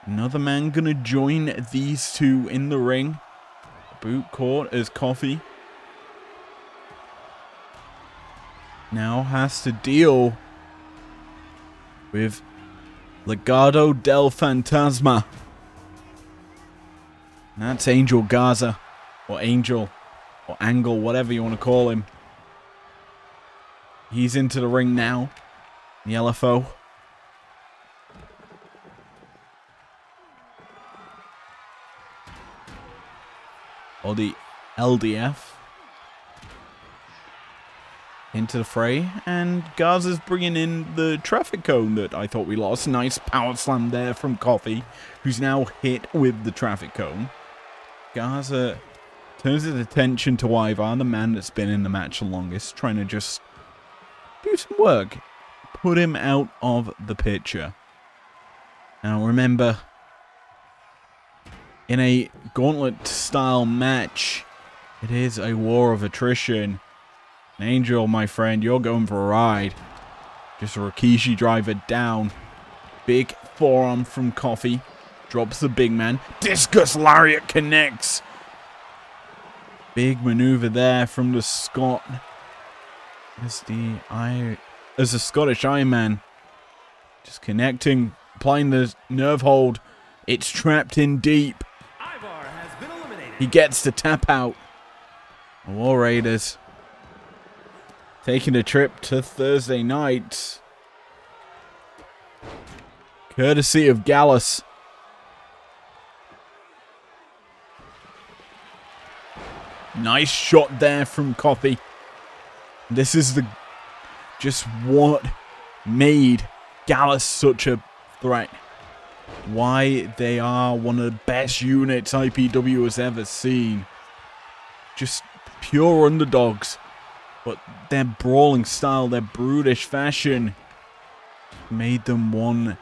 another man going to join these two in the ring. Boot caught as Coffee now has to deal with Legado del Fantasma. And that's Angel Garza, or Angel, or Angle, whatever you want to call him. He's into the ring now. The LFO. Or the LDF. Into the fray. And Garza's bringing in the traffic cone that I thought we lost. Nice power slam there from Coffee, who's now hit with the traffic cone. Garza turns his attention to Ivar, the man that's been in the match the longest, trying to just do some work. Put him out of the picture. Now remember, in a gauntlet-style match, it is a war of attrition. Angel, my friend, you're going for a ride. Just a Rikishi driver down. Big forearm from Coffee. Drops the big man. Discus Lariat connects. Big maneuver there from the Scot. As a Scottish Iron Man. Just connecting. Applying the nerve hold. It's trapped in deep. He gets the tap out. War Raiders taking a trip to Thursday night. Courtesy of Gallus. Nice shot there from Coffee. This is just what made Gallus such a threat. Why they are one of the best units IPW has ever seen. Just pure underdogs. But their brawling style, their brutish fashion, made them one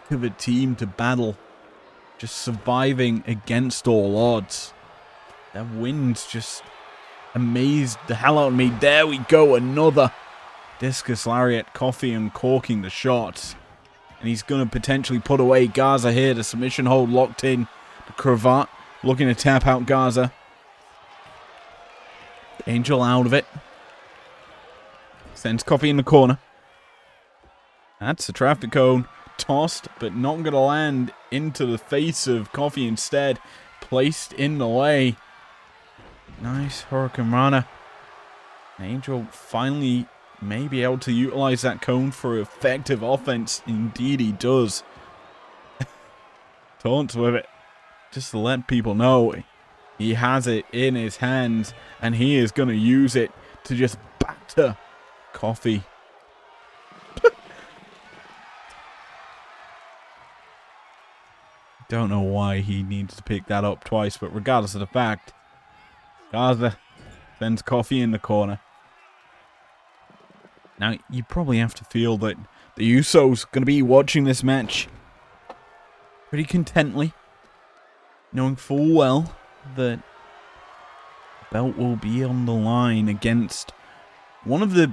of a team to battle. Just surviving against all odds. Their wins just amazed the hell out of me. There we go, another Discus lariat, Coffee uncorking the shots. And he's going to potentially put away Garza here. The submission hold locked in. The cravat looking to tap out Garza. Angel out of it. Sends Coffee in the corner. That's a traffic cone. Tossed, but not going to land into the face of Coffee. Instead, placed in the way. Nice Hurricane Rana. Angel finally may be able to utilize that cone for effective offense. Indeed he does. Taunts with it. Just to let people know he has it in his hands. And he is going to use it to just batter Coffee. Don't know why he needs to pick that up twice. But regardless of the fact, Garza sends Coffee in the corner. Now, you probably have to feel that the Usos going to be watching this match pretty contently, knowing full well that the belt will be on the line against one of the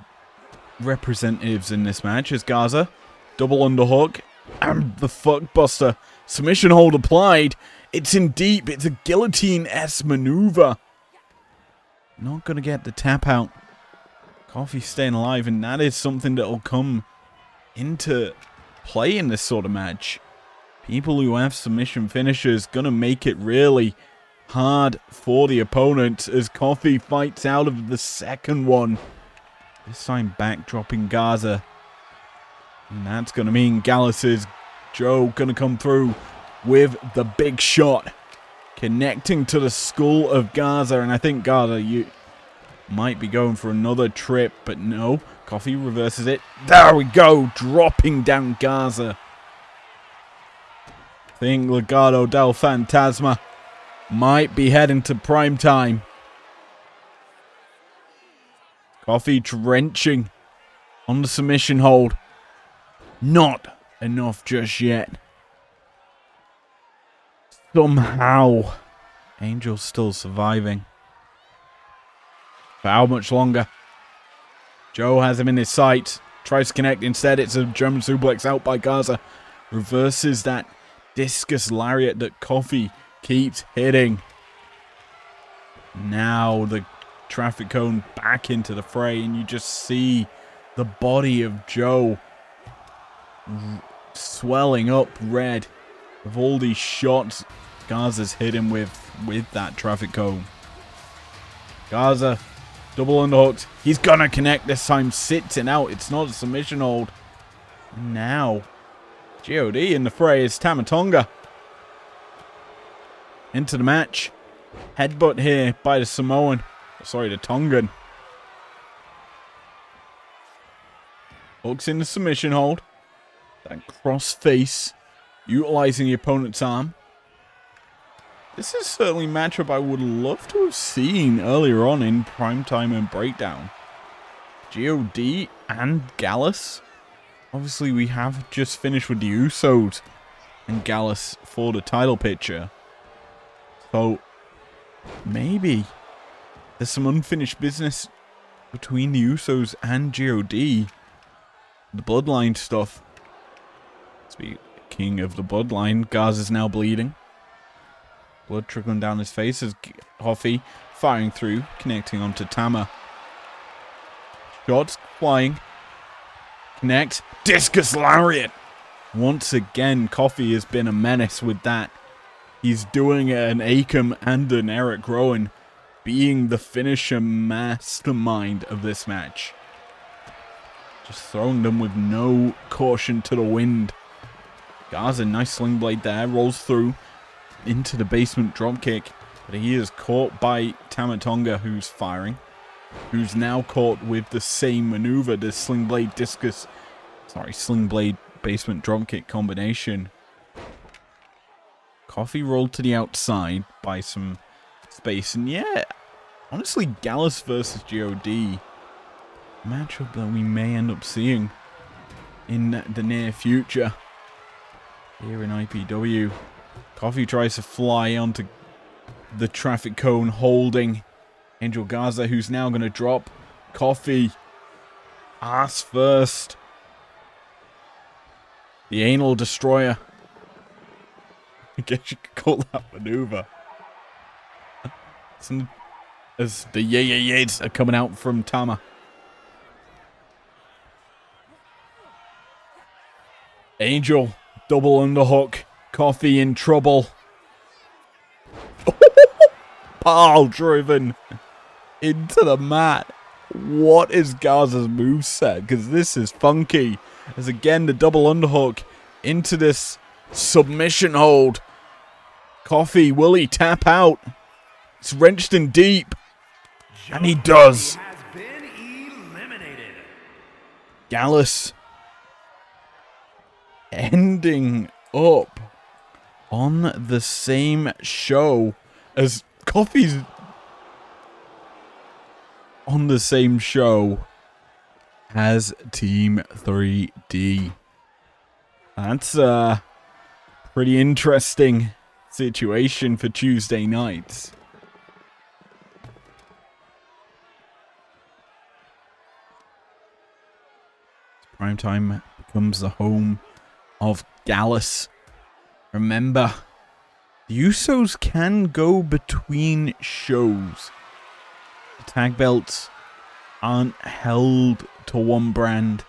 representatives in this match as Garza. Double underhook and the fuckbuster. Submission hold applied. It's in deep. It's a guillotine-esque maneuver. Not going to get the tap out. Coffee staying alive, and that is something that will come into play in this sort of match. People who have submission finishers gonna make it really hard for the opponent as Coffee fights out of the second one. This time backdropping Garza. And that's gonna mean Gallus' Joe gonna come through with the big shot. Connecting to the skull of Garza, and I think Garza, you might be going for another trip, but no. Coffee reverses it. There we go, dropping down Garza. I think Legado del Fantasma might be heading to prime time. Coffee drenching on the submission hold. Not enough just yet. Somehow, Angel's still surviving. For how much longer? Joe has him in his sights. Tries to connect. Instead, it's a German suplex out by Garza. Reverses that discus lariat that Coffee keeps hitting. Now the traffic cone back into the fray, and you just see the body of Joe swelling up red of all these shots Garza's hit him with that traffic cone. Garza, double underhooked. He's gonna connect this time. Sits it out. It's not a submission hold. Now, G.O.D. in the fray is Tama Tonga. Into the match. Headbutt here by the Samoan. Sorry, the Tongan. Hooks in the submission hold. That cross face. Utilizing the opponent's arm. This is certainly a matchup I would love to have seen earlier on in Primetime and Breakdown. G.O.D. and Gallus. Obviously, we have just finished with the Usos and Gallus for the title picture. So, maybe there's some unfinished business between the Usos and G.O.D. The Bloodline stuff. Speaking of the Bloodline, Garza's now bleeding. Blood trickling down his face as Coffee firing through, connecting onto Tama. Shots flying. Connect. Discus lariat. Once again, Coffee has been a menace with that. He's doing an Akam and an Eric Rowan, being the finisher mastermind of this match. Just throwing them with no caution to the wind. Garza, nice sling blade there, rolls through into the basement dropkick, but he is caught by Tama Tonga, who's firing, who's now caught with the same maneuver, the sling blade basement dropkick combination. Coffee rolled to the outside by some space, and yeah, honestly, Gallus versus G.O.D. matchup that we may end up seeing in the near future here in IPW. Coffee tries to fly onto the traffic cone, holding Angel Garza, who's now going to drop. Coffee Ass first. The anal destroyer. I guess you could call that maneuver. As the yeah are coming out from Tama. Angel, double underhook. Coffee in trouble. Pile driven into the mat. What is Garza's moveset? Because this is funky. As again, the double underhook into this submission hold. Coffee, will he tap out? It's wrenched in deep. And he does. Has been eliminated. Gallus ending up on the same show as Coffee's on the same show as Team 3D. That's a pretty interesting situation for Tuesday nights. Primetime becomes the home of Gallus. Remember, the Usos can go between shows. The tag belts aren't held to one brand.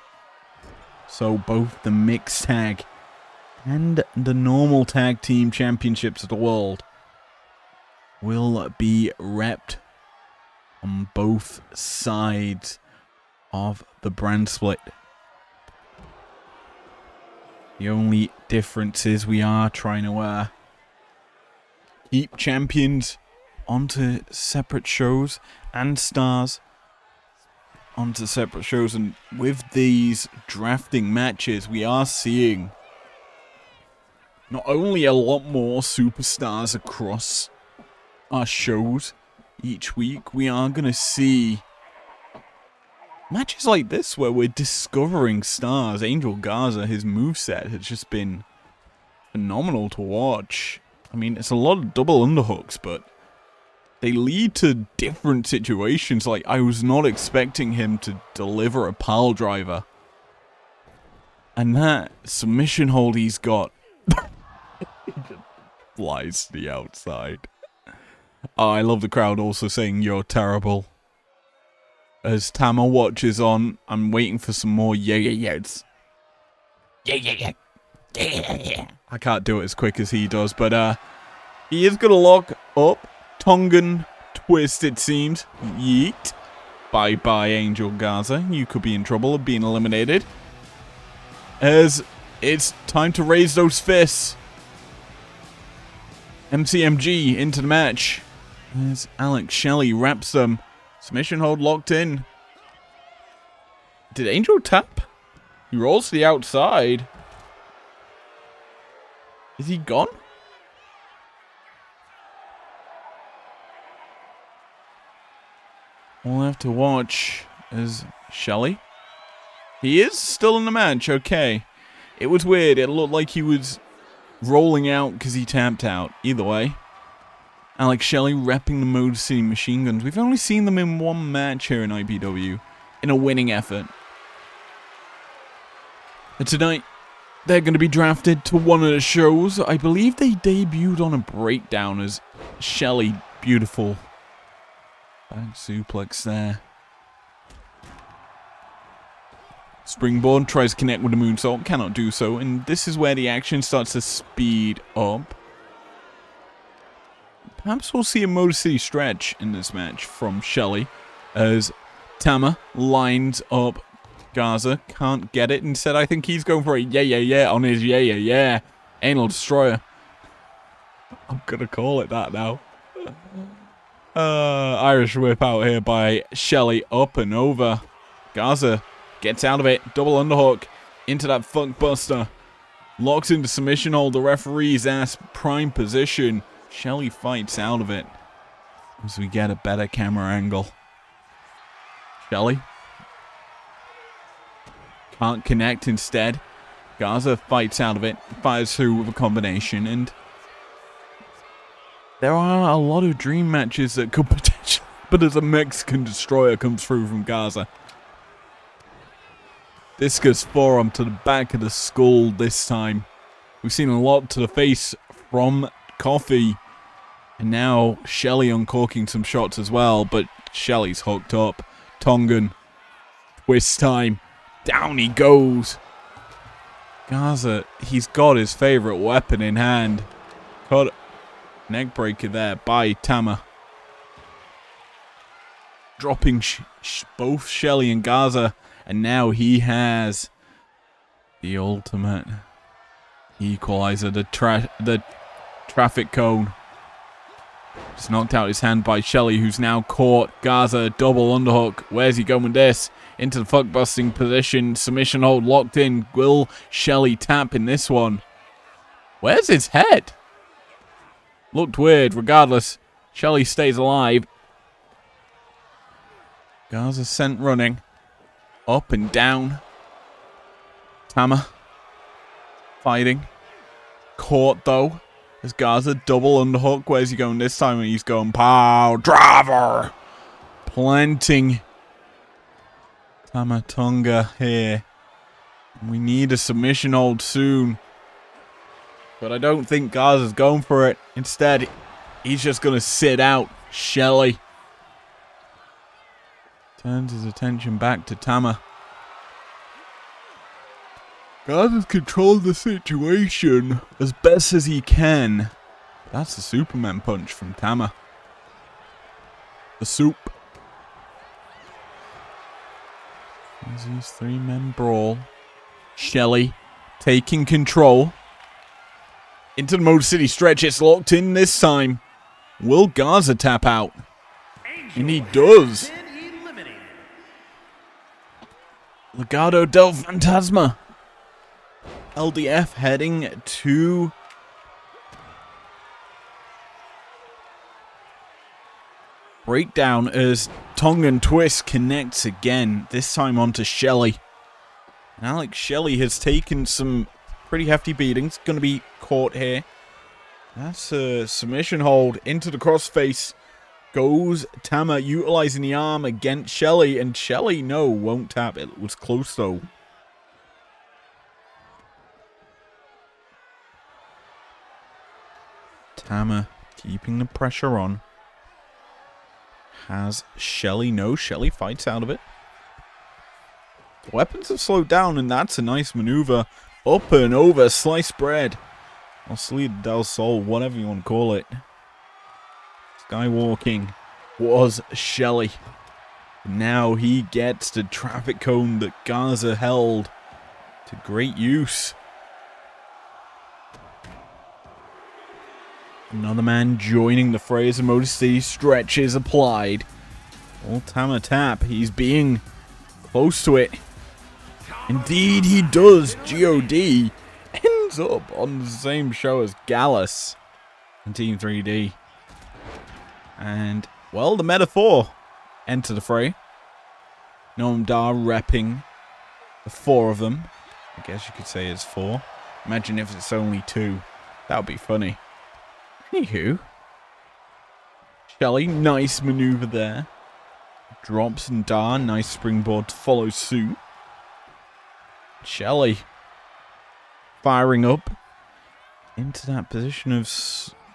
So both the mixed tag and the normal tag team championships of the world will be repped on both sides of the brand split. The only difference is we are trying to keep champions onto separate shows and stars onto separate shows. And with these drafting matches, we are seeing not only a lot more superstars across our shows each week, we are going to see matches like this where we're discovering stars. Angel Garza, his moveset has just been phenomenal to watch. I mean, it's a lot of double underhooks, but they lead to different situations. Like, I was not expecting him to deliver a pile driver. And that submission hold he's got he just flies to the outside. Oh, I love the crowd also saying, "You're terrible." As Tama watches on, I'm waiting for some more yeah-yeah-yeahs. Yeah. I can't do it as quick as he does, but he is going to lock up. Tongan twist, it seems. Yeet. Bye-bye, Angel Garza. You could be in trouble of being eliminated. As it's time to raise those fists. MCMG into the match. As Alex Shelley wraps them. Submission hold locked in. Did Angel tap? He rolls to the outside. Is he gone? We'll have to watch as Shelley. He is still in the match, okay. It was weird. It looked like he was rolling out because he tapped out. Either way. Alex Shelley repping the Motor City Machine Guns. We've only seen them in one match here in IPW. In a winning effort. And tonight, they're going to be drafted to one of the shows. I believe they debuted on a breakdown as Shelley. Beautiful. Back suplex there. Springboard tries to connect with the moonsault. Cannot do so. And this is where the action starts to speed up. Perhaps we'll see a Motor City stretch in this match from Shelley. As Tama lines up Garza. Can't get it. Instead, I think he's going for a yeah on his yeah. Anal Destroyer. I'm going to call it that now. Irish whip out here by Shelley. Up and over. Garza gets out of it. Double underhook into that funk buster. Locks into submission hold. The referee's ass prime position. Shelley fights out of it as we get a better camera angle. Shelley can't connect instead. Garza fights out of it. Fires through with a combination. And there are a lot of dream matches that could potentially... But as a Mexican destroyer comes through from Garza. Discus forearm to the back of the skull this time. We've seen a lot to the face from Coffee. And now Shelley uncorking some shots as well, but Shelley's hooked up. Tongan. Twist time. Down he goes. Gaza, he's got his favourite weapon in hand. Cut. Neck breaker there by Tama. Dropping both Shelley and Gaza. And now he has the ultimate equalizer, the traffic cone. Just knocked out his hand by Shelley, who's now caught. Gaza, double underhook. Where's he going with this? Into the fuck-busting position. Submission hold locked in. Will Shelley tap in this one? Where's his head? Looked weird. Regardless, Shelley stays alive. Gaza sent running. Up and down. Tama. Fighting. Caught, though. As Gaza double underhook. Where's he going this time? He's going pow driver. Planting Tamatonga here. We need a submission hold soon. But I don't think Gaza's going for it. Instead, he's just going to sit out Shelley. Turns his attention back to Tama. Gaza's controlled the situation as best as he can. That's the Superman punch from Tama. The soup. As these three-men brawl. Shelley taking control. Into the Motor City stretch. It's locked in this time. Will Gaza tap out? And he does. Legado del Fantasma. LDF heading to breakdown as Tongan Twist connects again, this time onto Shelley. And Alex Shelley has taken some pretty hefty beatings, going to be caught here. That's a submission hold into the crossface. Goes Tama utilizing the arm against Shelley, and Shelley, no, won't tap. It was close though. Tama keeping the pressure on. Has Shelley, no, Shelley fights out of it. The weapons have slowed down, and that's a nice maneuver. Up and over, sliced bread. Or Salida del Sol, whatever you want to call it. Skywalking was Shelley. Now he gets the traffic cone that Gaza held to great use. Another man joining the fray as the Motor City stretch is applied. All Tama tap. He's being close to it. Indeed he does. God ends up on the same show as Gallus in Team 3D. And, well, the Metaphor enter the fray. Noam Dar repping the four of them. I guess you could say it's four. Imagine if it's only two. That would be funny. Anywho. Shelley, nice maneuver there. Drops and Dar, nice springboard to follow suit. Shelley firing up into that position of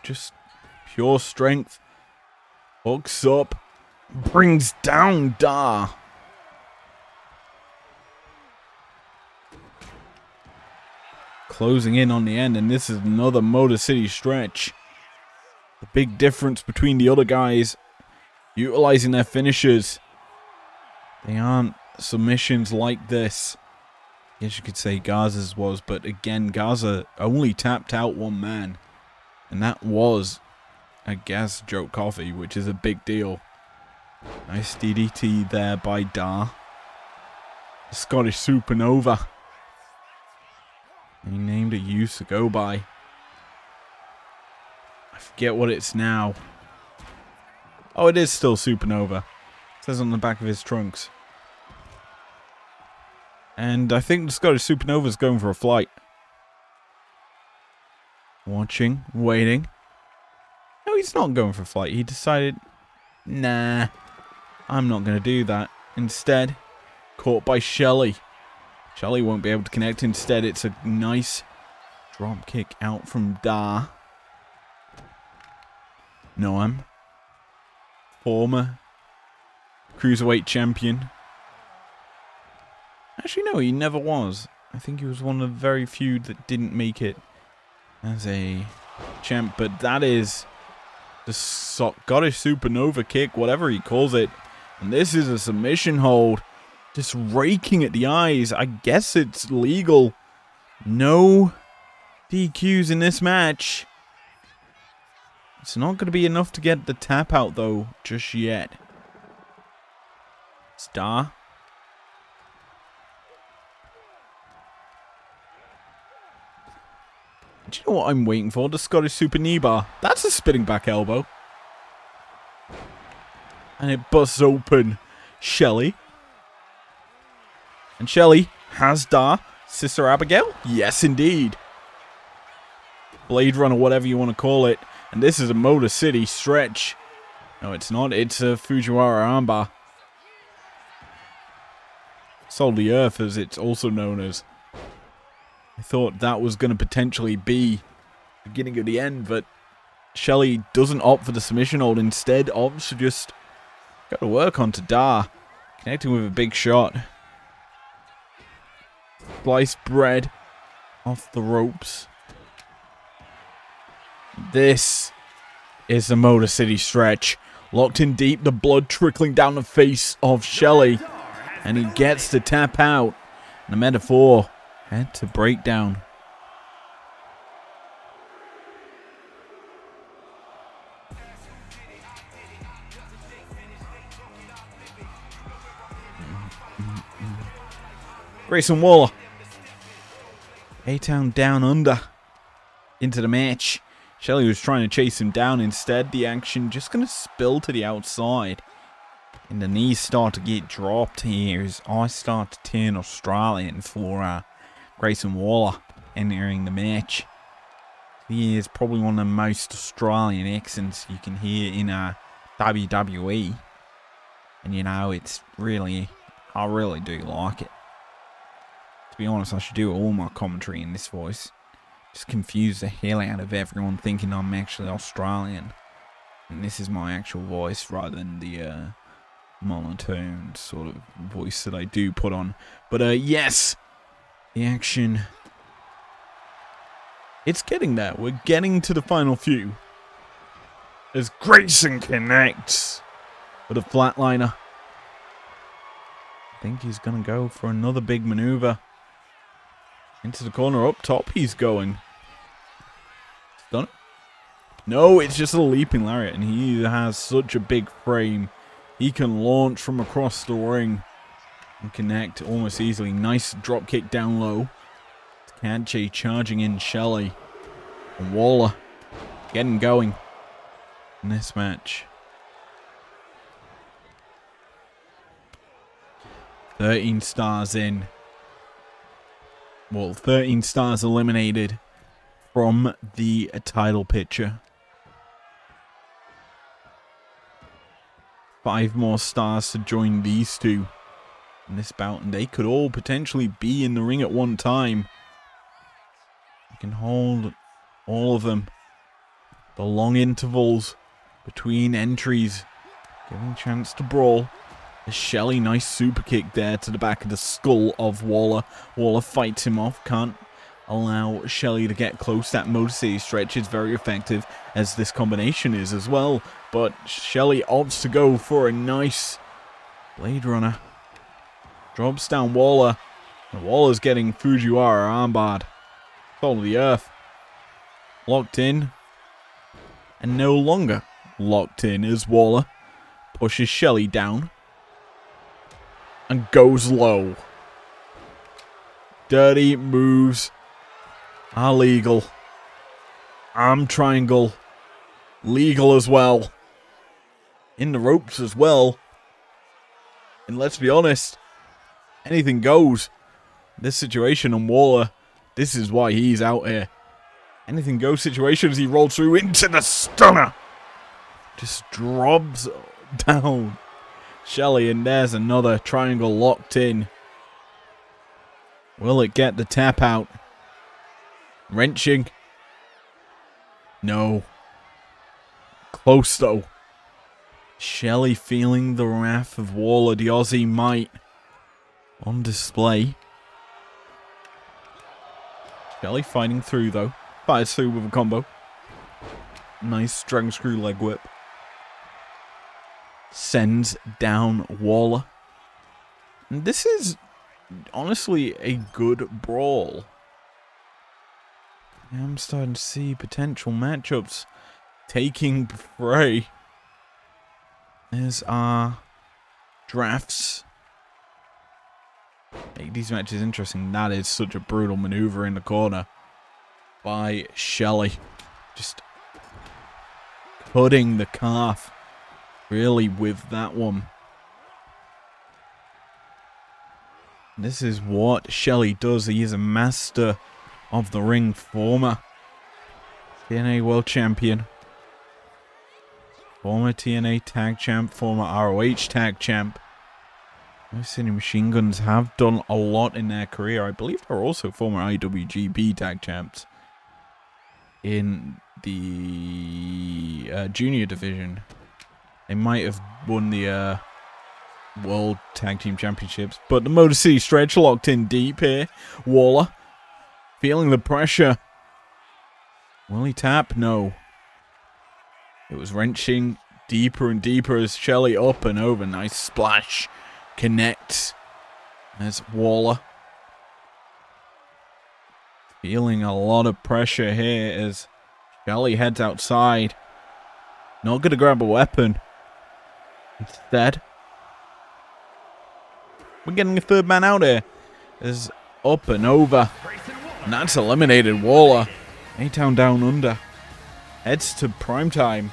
just pure strength. Hooks up, brings down Dar. Closing in on the end, and this is another Motor City stretch. The big difference between the other guys utilizing their finishers. They aren't submissions like this. I guess you could say Gaza's was, but again, Gaza only tapped out one man. And that was, I guess, Joe Coffey, which is a big deal. Nice DDT there by Dar. The Scottish Supernova. He named it used to go by. I forget what it's now. Oh, it is still Supernova. It says on the back of his trunks. And I think the Scottish Supernova is going for a flight. Watching, waiting. No, he's not going for a flight. He decided, nah, I'm not going to do that. Instead, caught by Shelley. Shelley won't be able to connect. Instead, it's a nice drop kick out from Dar. Noam, former cruiserweight champion. Actually, no, he never was. I think he was one of the very few that didn't make it as a champ. But that is the Scottish Supernova kick, whatever he calls it. And this is a submission hold. Just raking at the eyes. I guess it's legal. No DQs in this match. It's not going to be enough to get the tap out, though, just yet. Star. Do you know what I'm waiting for? The Scottish Super Knee Bar. That's a spinning back elbow. And it busts open Shelley. And Shelley has Dar. Sister Abigail? Yes, indeed. Blade Runner, whatever you want to call it. And this is a Motor City stretch. No, it's not. It's a Fujiwara armbar. Soul the Earth, as it's also known as. I thought that was going to potentially be the beginning of the end, but Shelley doesn't opt for the submission hold. Instead, opts to just go to work onto Dar. Connecting with a big shot. Sliced bread off the ropes. This is the Motor City stretch. Locked in deep, the blood trickling down the face of Shelley. And he gets to tap out. And the metaphor had to break down. Grayson Waller. A-Town down under. Into the match. Shelley was trying to chase him down. Instead, the action just going to spill to the outside. And the knees start to get dropped here as I start to turn Australian for Grayson Waller entering the match. He is probably one of the most Australian accents you can hear in WWE. And you know, it's really, I really do like it. To be honest, I should do all my commentary in this voice. Just confuse the hell out of everyone thinking I'm actually Australian. And this is my actual voice rather than the monotone sort of voice that I do put on. But yes, the action. It's getting there. We're getting to the final few. As Grayson connects with a flatliner. I think he's going to go for another big maneuver. Into the corner, up top he's going. Done it? No, it's just a leaping lariat, and he has such a big frame. He can launch from across the ring and connect almost easily. Nice drop kick down low. Kanchi charging in Shelley. And Waller getting going in this match. 13 stars in. Well, 13 stars eliminated from the title picture. 5 more stars to join these two in this bout, and they could all potentially be in the ring at one time. You can hold all of them. The long intervals between entries, giving a chance to brawl. A Shelley, nice super kick there to the back of the skull of Waller. Waller fights him off, can't allow Shelley to get close. That Motor City stretch is very effective, as this combination is as well. But Shelley opts to go for a nice Blade Runner. Drops down Waller. And Waller's getting Fujiwara armbarred. Fall of the earth. Locked in. And no longer locked in as Waller pushes Shelley down. And goes low. Dirty moves are legal. Arm triangle. Legal as well. In the ropes as well. And let's be honest, anything goes. This situation on Waller, this is why he's out here. Anything goes situation as he rolls through into the stunner. Just drops down Shelley, and there's another triangle locked in. Will it get the tap out? Wrenching. No. Close though. Shelley feeling the wrath of Waller. The Aussie might on display. Shelley fighting through though. Fires through with a combo. Nice dragon screw leg whip. Sends down Waller. And this is honestly a good brawl. I'm starting to see potential matchups taking fray. There's our drafts. Make these matches interesting. That is such a brutal maneuver in the corner by Shelley. Just cutting the calf really with that one. This is what Shelley does. He is a master of the ring, former TNA World Champion, former TNA Tag Champ, former ROH Tag Champ. I've seen Machine Guns have done a lot in their career. I believe they're also former IWGP Tag Champs in the junior division. They might have won the World Tag Team Championships, but the Motor City Stretch locked in deep here. Waller feeling the pressure. Will he tap? No. It was wrenching deeper and deeper as Shelley up and over. Nice splash. Connects. There's Waller. Feeling a lot of pressure here as Shelley heads outside. Not going to grab a weapon. Instead, we're getting a third man out here. Is up and over. And that's eliminated Waller. A-Town Down Under. Heads to primetime.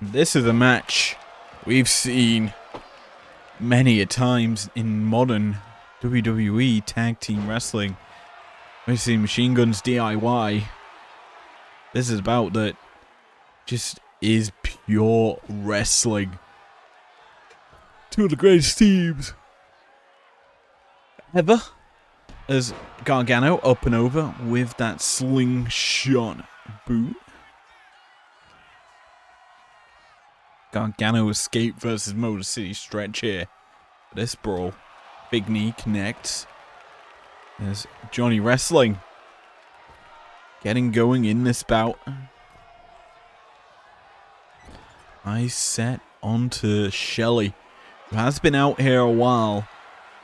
This is a match we've seen many a times in modern WWE Tag Team Wrestling. We've seen Machine Guns DIY. This is about that just is pure wrestling. Two of the greatest teams ever. As Gargano up and over with that slingshot boot. Gargano escape versus Motor City Stretch here. This brawl. Big knee connects. There's Johnny Wrestling getting going in this bout. Nice set onto Shelley, who has been out here a while.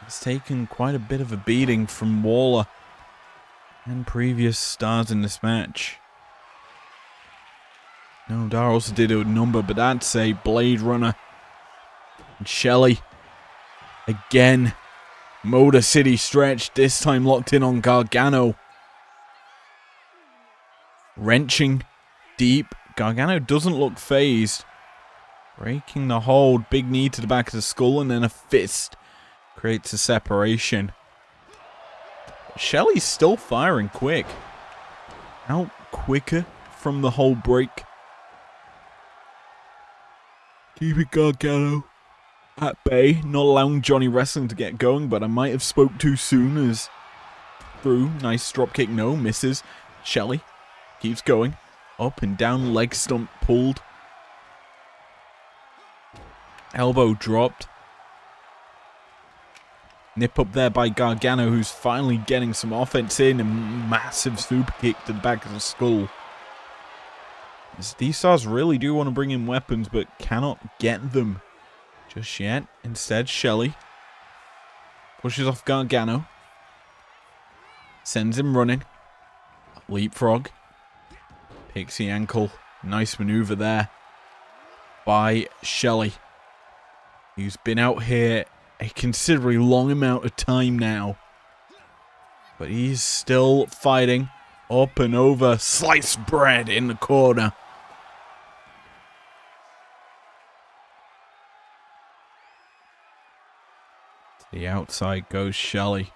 Has taken quite a bit of a beating from Waller and previous stars in this match. No, Dar also did a number, but that's a Blade Runner. And Shelley, again, Motor City Stretch, this time locked in on Gargano. Wrenching deep. Gargano doesn't look phased. Breaking the hold, big knee to the back of the skull, and then a fist creates a separation. But Shelley's still firing quick. Out quicker from the hold break. Keeping Gargano at bay, not allowing Johnny Wrestling to get going, but I might have spoke too soon as through. Nice dropkick, no, misses. Shelley keeps going. Up and down, leg stump pulled. Elbow dropped. Nip up there by Gargano, who's finally getting some offense in. A massive super kick to the back of the skull. These stars really do want to bring in weapons, but cannot get them just yet. Instead, Shelley pushes off Gargano. Sends him running. Leapfrog. Pixie ankle. Nice maneuver there by Shelley, who's been out here a considerably long amount of time now. But he's still fighting. Up and over. Sliced bread in the corner. To the outside goes Shelley.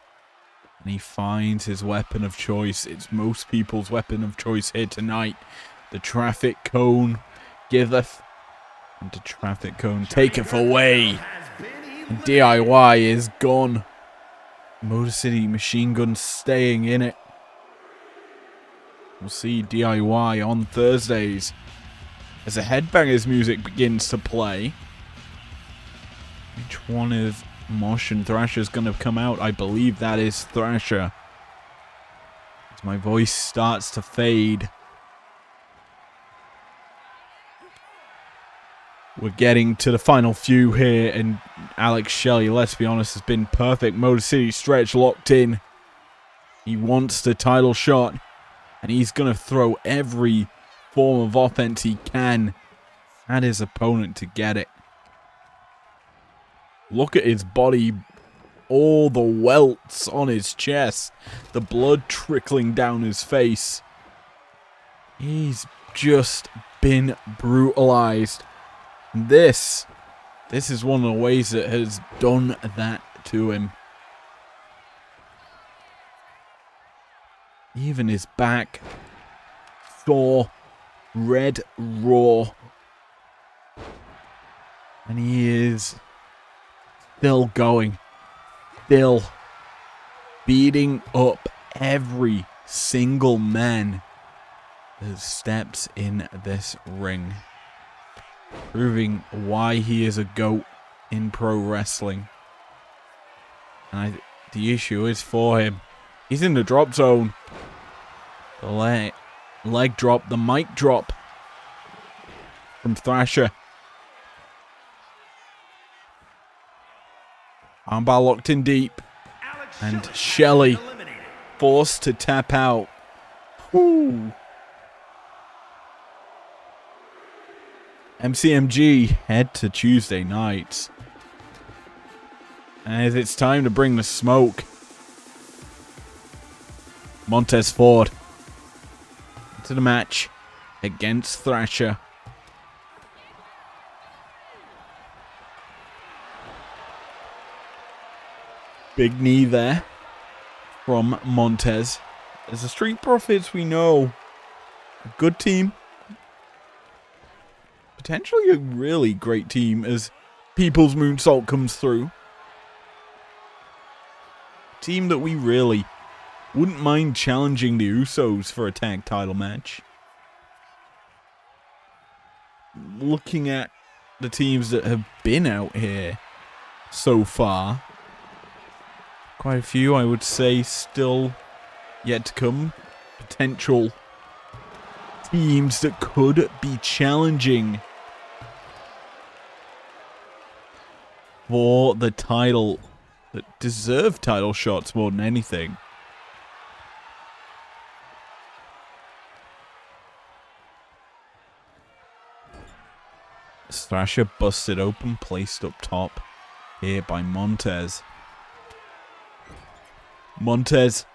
And he finds his weapon of choice. It's most people's weapon of choice here tonight. The traffic cone giveth Into traffic cone. Take it away. And DIY is gone. Motor City Machine Gun staying in it. We'll see DIY on Thursdays as the Headbangers music begins to play. Which one is Mosh and Thrasher's going to come out? I believe that is Thrasher. As my voice starts to fade. We're getting to the final few here, and Alex Shelley, let's be honest, has been perfect. Motor City Stretch locked in. He wants the title shot, and he's going to throw every form of offense he can at his opponent to get it. Look at his body, all the welts on his chest, the blood trickling down his face. He's just been brutalized. This is one of the ways that has done that to him. Even his back, sore, red, raw. And he is still going. Still beating up every single man that steps in this ring. Proving why he is a GOAT in pro wrestling. And the issue is for him. He's in the drop zone. The leg drop, the mic drop from Thrasher. Armbar locked in deep. And Shelley forced to tap out. Whew. MCMG head to Tuesday nights. As it's time to bring the smoke. Montez Ford to the match against Thrasher. Big knee there from Montez. As the Street Profits, we know, a good team. Potentially a really great team as People's Moonsault comes through. Team that we really wouldn't mind challenging the Usos for a tag title match. Looking at the teams that have been out here so far, quite a few I would say still yet to come. Potential teams that could be challenging for the title, that deserve title shots more than anything. Thrasher busted open, placed up top here by Montez. Montez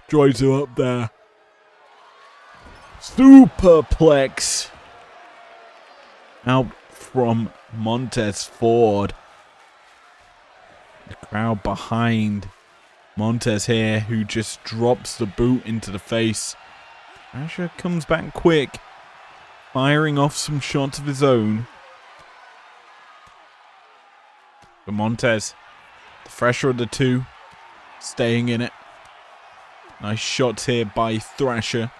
drives him up there. Superplex out from Montez Ford. The crowd behind Montez here, who just drops the boot into the face. Thrasher comes back quick, firing off some shots of his own. But Montez, the fresher of the two, staying in it. Nice shots here by Thrasher.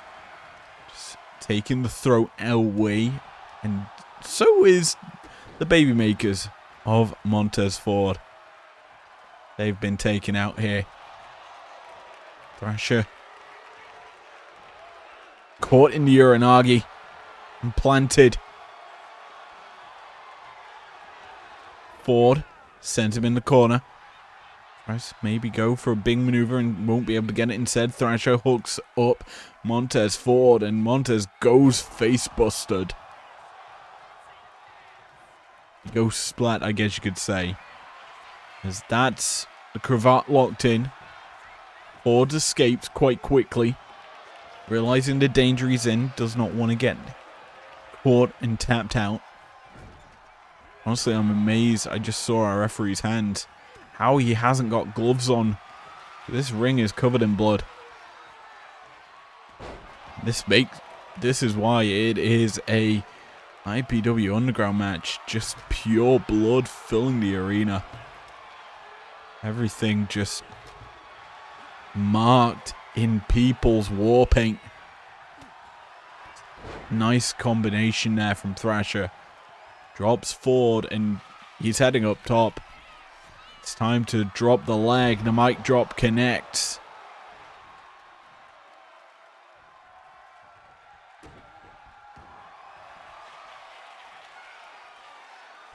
Just taking the throat away. And so is the Babymakers of Montez Ford. They've been taken out here. Thrasher caught in the Uranagi and planted. Ford sent him in the corner. Tries to maybe go for a big maneuver and won't be able to get it. Instead, Thrasher hooks up Montez Ford and Montez goes face busted. Goes splat, I guess you could say. As that's the cravat locked in. Ford escapes quite quickly. Realizing the danger he's in, does not want to get caught and tapped out. Honestly, I'm amazed. I just saw our referee's hand. How he hasn't got gloves on. This ring is covered in blood. This is why it is a IPW Underground match. Just pure blood filling the arena. Everything just marked in people's war paint. Nice combination there from Thrasher. Drops forward and he's heading up top. It's time to drop the leg. The mic drop connects.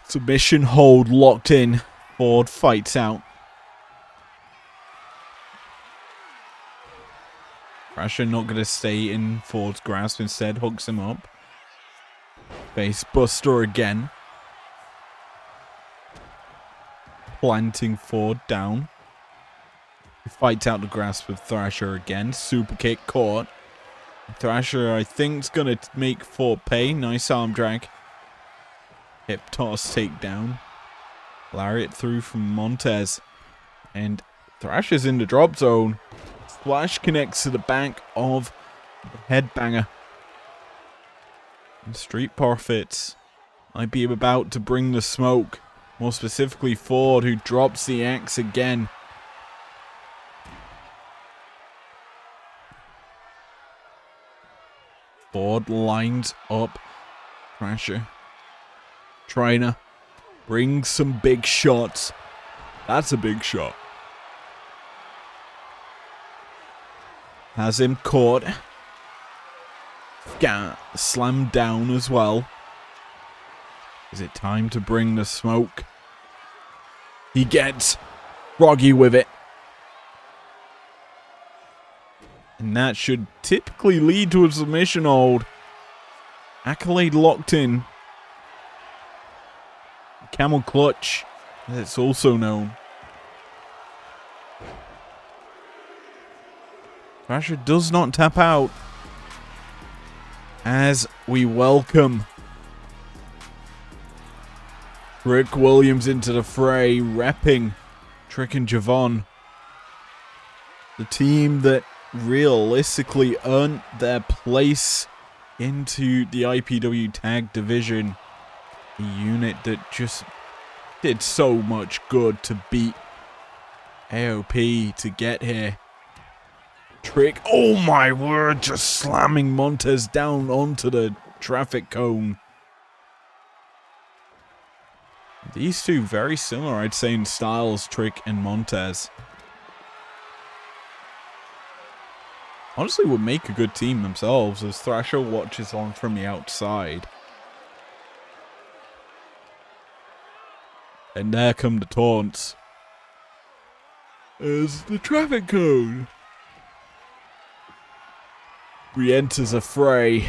Submission hold locked in. Ford fights out. Thrasher not going to stay in Ford's grasp. Instead, hooks him up. Face buster again. Planting Ford down. He fights out the grasp with Thrasher again. Super kick caught. Thrasher, I think, is going to make Ford pay. Nice arm drag. Hip toss takedown. Lariat through from Montez. And Thrasher's in the drop zone. Splash connects to the back of the headbanger. And Street Profits might be about to bring the smoke. More specifically, Ford, who drops the axe again. Ford lines up Thrasher. Trainer brings some big shots. That's a big shot. Has him caught. Slammed down as well. Is it time to bring the smoke? He gets groggy with it. And that should typically lead to a submission hold. Accolade locked in. Camel clutch, as it's also known. Thrasher does not tap out. As we welcome Rick Williams into the fray, repping Trick and Javon. The team that realistically earned their place into the IPW tag division. A unit that just did so much good to beat AOP to get here. Trick, oh my word, just slamming Montez down onto the traffic cone. These two very similar, I'd say, in styles, Trick and Montez. Honestly, would make a good team themselves as Thrasher watches on from the outside. And there come the taunts. As the traffic cone re-enters a fray.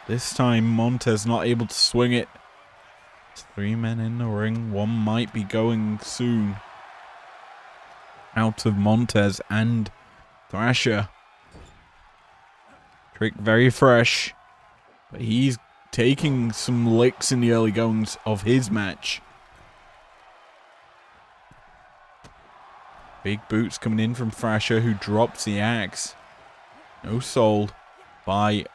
This time Montez not able to swing it. There's 3 men in the ring. One might be going soon. Out of Montez and Thrasher. Trick very fresh. But he's taking some licks in the early goings of his match. Big boots coming in from Thrasher, who drops the axe. No sold by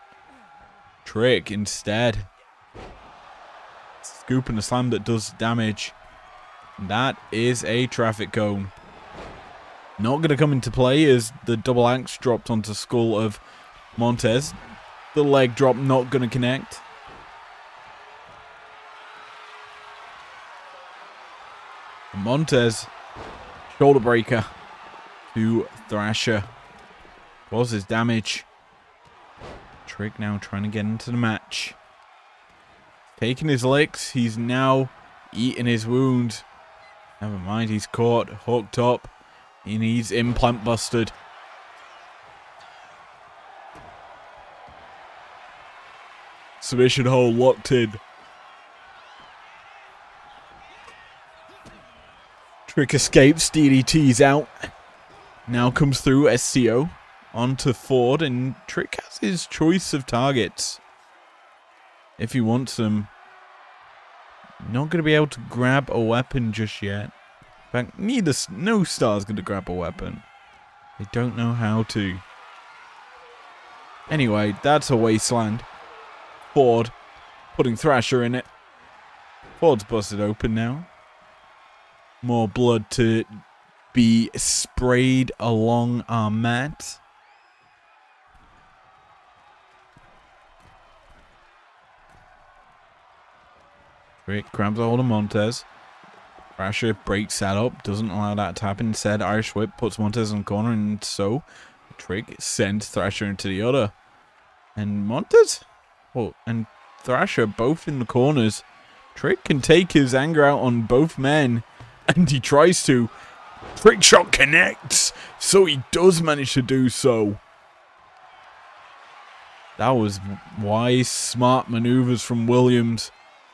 Trick instead. Scoop and a slam that does damage. That is a traffic cone. Not going to come into play as the double axe dropped onto the skull of Montez. The leg drop not going to connect. Montez, shoulder breaker to Thrasher. Causes damage. Trick now trying to get into the match. Taking his licks. He's now eating his wound. Never mind, he's caught, hooked up. He needs implant busted. Submission hold locked in. Trick escapes, DDT's out. Now comes through SCO onto Ford, and Trick has his choice of targets. If he wants them. Not going to be able to grab a weapon just yet. In fact, no star's going to grab a weapon. They don't know how to. Anyway, that's a wasteland. Ford putting Thrasher in it. Ford's busted open now. More blood to be sprayed along our mat. Trick grabs a hold of Montez. Thrasher breaks that up, doesn't allow that to happen. Instead, Irish Whip puts Montez in the corner, and so Trick sends Thrasher into the other. And Montez, and Thrasher both in the corners. Trick can take his anger out on both men, and he tries to. Trick shot connects, so he does manage to do so. That was wise, smart maneuvers from Williams.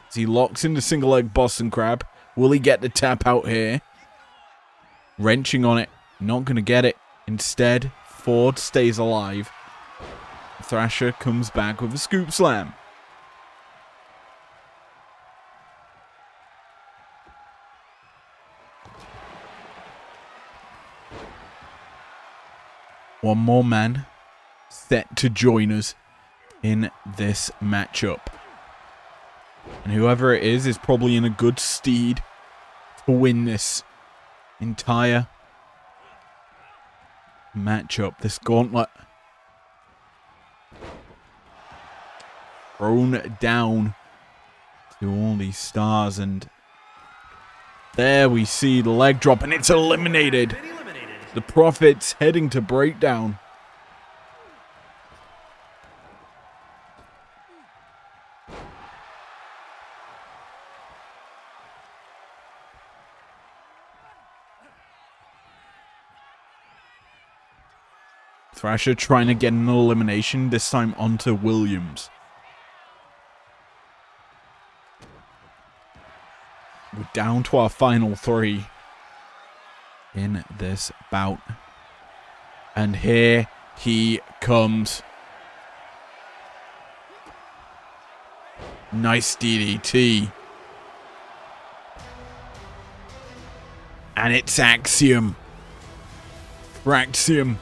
As he locks in the single leg Boston Crab. Will he get the tap out here? Wrenching on it. Not going to get it. Instead, Ford stays alive. Thrasher comes back with a scoop slam. One more man set to join us in this matchup. And whoever it is probably in a good steed to win this entire matchup, this gauntlet. Thrown down to all these stars, and there we see the leg drop, and it's eliminated. The Prophet's heading to breakdown. Thrasher trying to get an elimination, this time onto Williams. We're down to our final three in this bout. And here he comes. Nice DDT. And it's Axiom. Fraxium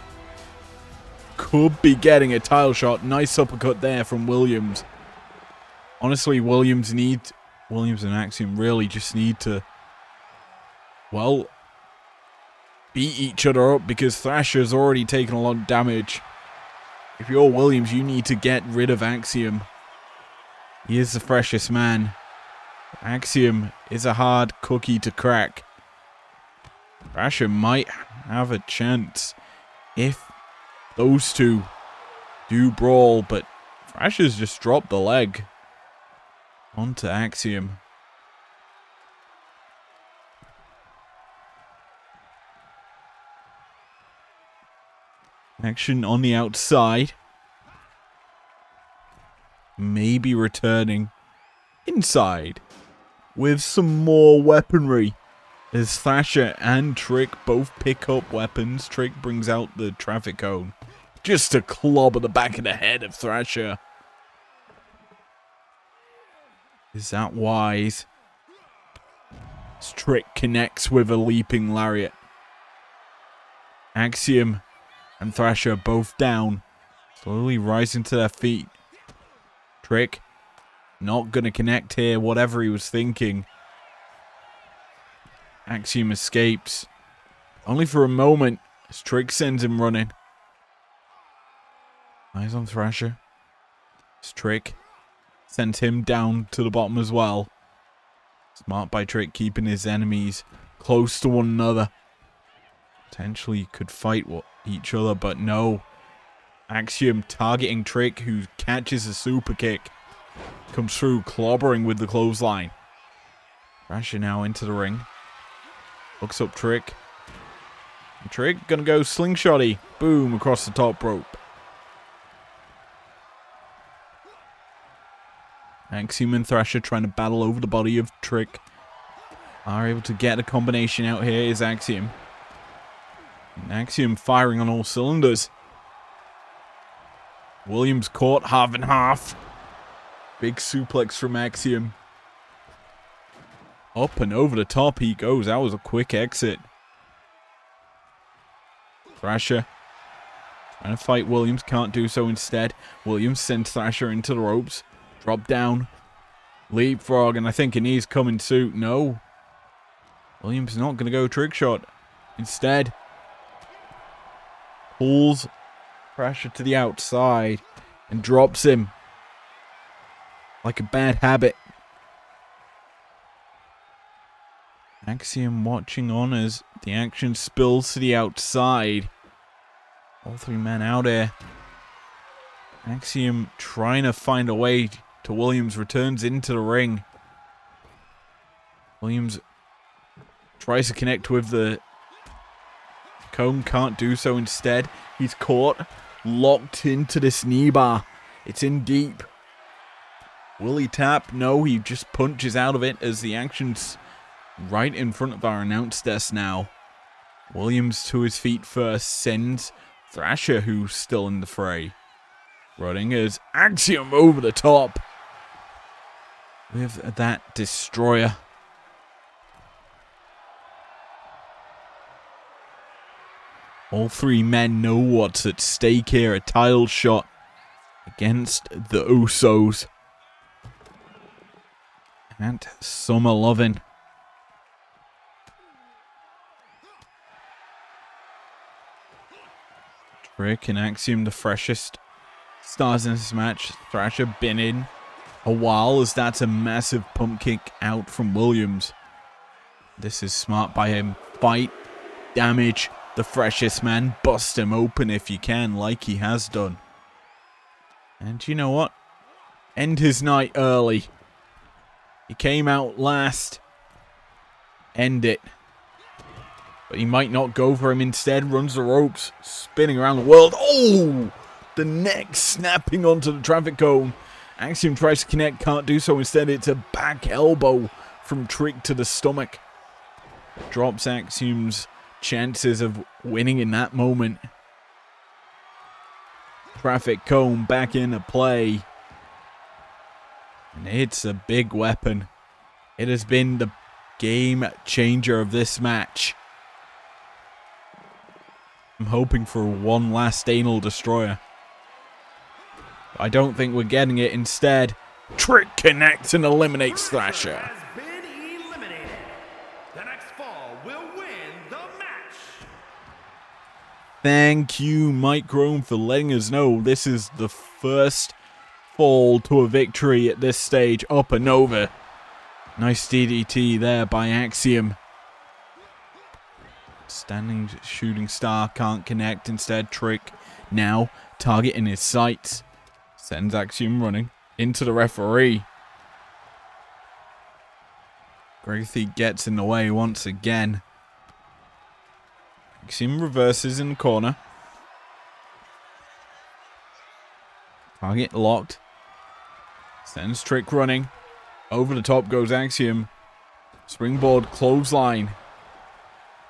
could be getting a title shot. Nice uppercut there from Williams. Honestly, Williams and Axiom really just need to, well, beat each other up, because Thrasher's already taken a lot of damage. If you're Williams, you need to get rid of Axiom. He is the freshest man. Axiom is a hard cookie to crack. Thrasher might have a chance if those two do brawl, but Thrasher's just dropped the leg onto Axiom. Action on the outside. Maybe returning inside with some more weaponry. As Thrasher and Trick both pick up weapons, Trick brings out the traffic cone just to clobber the back of the head of Thrasher. Is that wise? As Trick connects with a leaping lariat. Axiom and Thrasher both down, slowly rising to their feet. Trick not gonna connect here, whatever he was thinking. Axiom escapes, only for a moment, as Trick sends him running. Eyes on Thrasher. As Trick sends him down to the bottom as well. Smart by Trick, keeping his enemies close to one another. Potentially could fight each other, but no. Axiom targeting Trick, who catches a super kick. Comes through, clobbering with the clothesline. Thrasher now into the ring. Looks up Trick. And Trick gonna go slingshotty. Boom, across the top rope. Axiom and Thrasher trying to battle over the body of Trick. Are able to get a combination out here is Axiom. And Axiom firing on all cylinders. Williams caught half and half. Big suplex from Axiom. Up and over the top he goes. That was a quick exit. Thrasher trying to fight Williams. Can't do so instead. Williams sends Thrasher into the ropes. Drop down. Leapfrog, and I think a knee's coming soon. No. Williams not going to go trick shot. Instead, pulls Thrasher to the outside and drops him like a bad habit. Axiom watching on as the action spills to the outside. All three men out here. Axiom trying to find a way to Williams, returns into the ring. Williams tries to connect with the cone, can't do so. Instead, he's caught, locked into this knee bar. It's in deep. Will he tap? No, he just punches out of it as the action's right in front of our announce desk now. Williams to his feet first, sends Thrasher, who's still in the fray. Running as Axiom over the top with that destroyer. All three men know what's at stake here. A title shot against the Usos at Summer Lovin'. Trick and Axiom, the freshest stars in this match. Thrasher been in a while, as that's a massive pump kick out from Williams. This is smart by him. Fight, damage the freshest man, bust him open if you can, like he has done. And you know what? End his night early. He came out last. End it. But he might not go for him. Instead, runs the ropes, spinning around the world. Oh! The neck snapping onto the traffic cone. Axiom tries to connect, can't do so. Instead, it's a back elbow from Trick to the stomach. Drops Axiom's chances of winning in that moment. Traffic cone back into play. And it's a big weapon. It has been the game changer of this match. I'm hoping for one last anal destroyer. I don't think we're getting it. Instead, Trick connects and eliminates Thrasher. Has been eliminated. The next fall will win the match. Thank you, Mike Rome, for letting us know this is the first fall to a victory at this stage. Up and over. Nice DDT there by Axiom. Standing shooting star, can't connect. Instead, Trick now targeting his sights. Sends Axiom running into the referee. Gracie gets in the way once again. Axiom reverses in the corner. Target locked. Sends Trick running. Over the top goes Axiom. Springboard clothesline.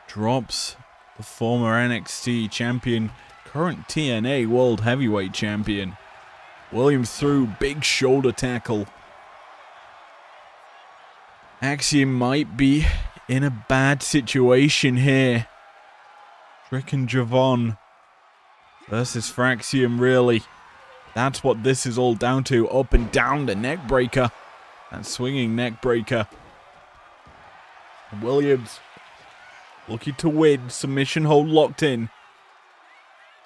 Drops the former NXT champion, current TNA World Heavyweight champion. Williams through, big shoulder tackle. Axiom might be in a bad situation here. Trick and Javon versus Fraxium, really. That's what this is all down to. Up and down the neck breaker. That swinging neck breaker. Williams looking to win. Submission hold locked in.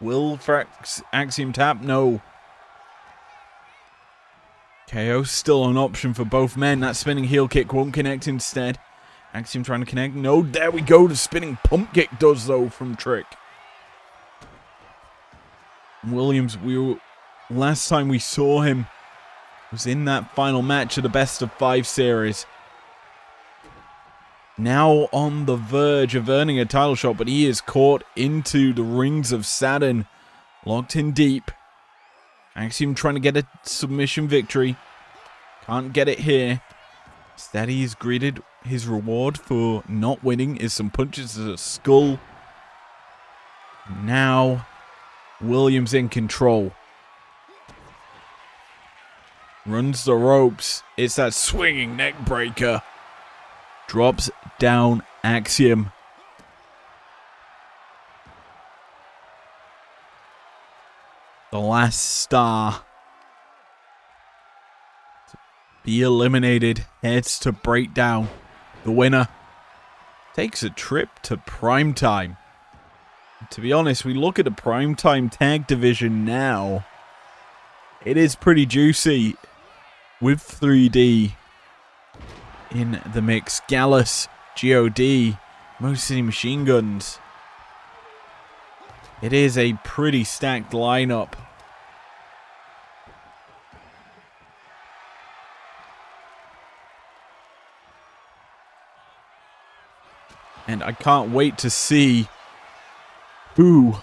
Will Axiom tap? No. KO still an option for both men. That spinning heel kick won't connect instead. Axiom trying to connect. No, there we go. The spinning pump kick does though from Trick. Williams, last time we saw him was in that final match of the best of 5 series. Now on the verge of earning a title shot, but he is caught into the rings of Saturn. Locked in deep. Axiom trying to get a submission victory. Can't get it here. Instead, he's greeted his reward for not winning is some punches to the skull. Now, Williams in control. Runs the ropes. It's that swinging neck breaker. Drops down Axiom. The last star. be eliminated heads to breakdown. The winner takes a trip to primetime. To be honest, we look at the primetime tag division now. It is pretty juicy with 3D in the mix. Gallus, God, Mo City Machine Guns. It is a pretty stacked lineup. And I can't wait to see who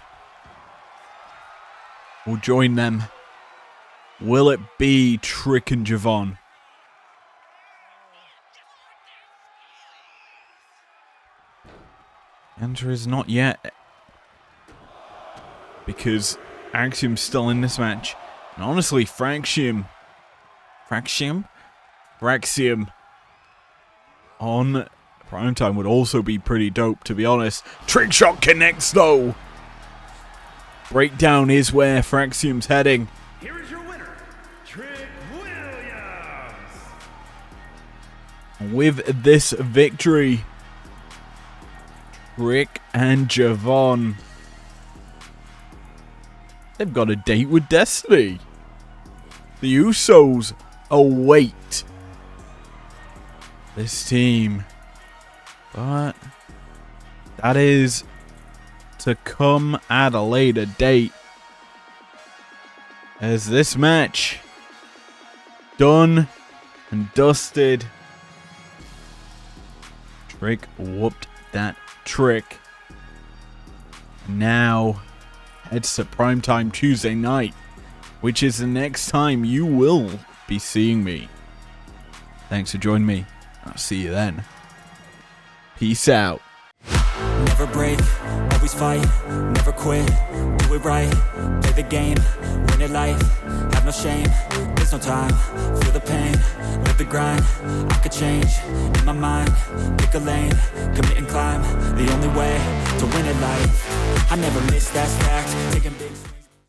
will join them. Will it be Trick and Javon? Answer is not yet. Because Axiom's still in this match. And honestly, Fraxium on primetime would also be pretty dope, to be honest. Trick Shot connects, though. Breakdown is where Fraxium's heading. Here is your winner, Trick Williams. With this victory, Trick and Javon, they've got a date with Destiny. The Usos await this team. But that is to come at a later date. As this match done and dusted. Trick whooped that Trick. Now heads to primetime Tuesday night, which is the next time you will be seeing me. Thanks for joining me. I'll see you then. Peace out. Never break, always fight, never quit, do it right, play the game, win it life, have no shame, there's no time, feel the pain, live the grind, I could change, in my mind, pick a lane, commit and climb, the only way to win it life, I never miss that fact, taking big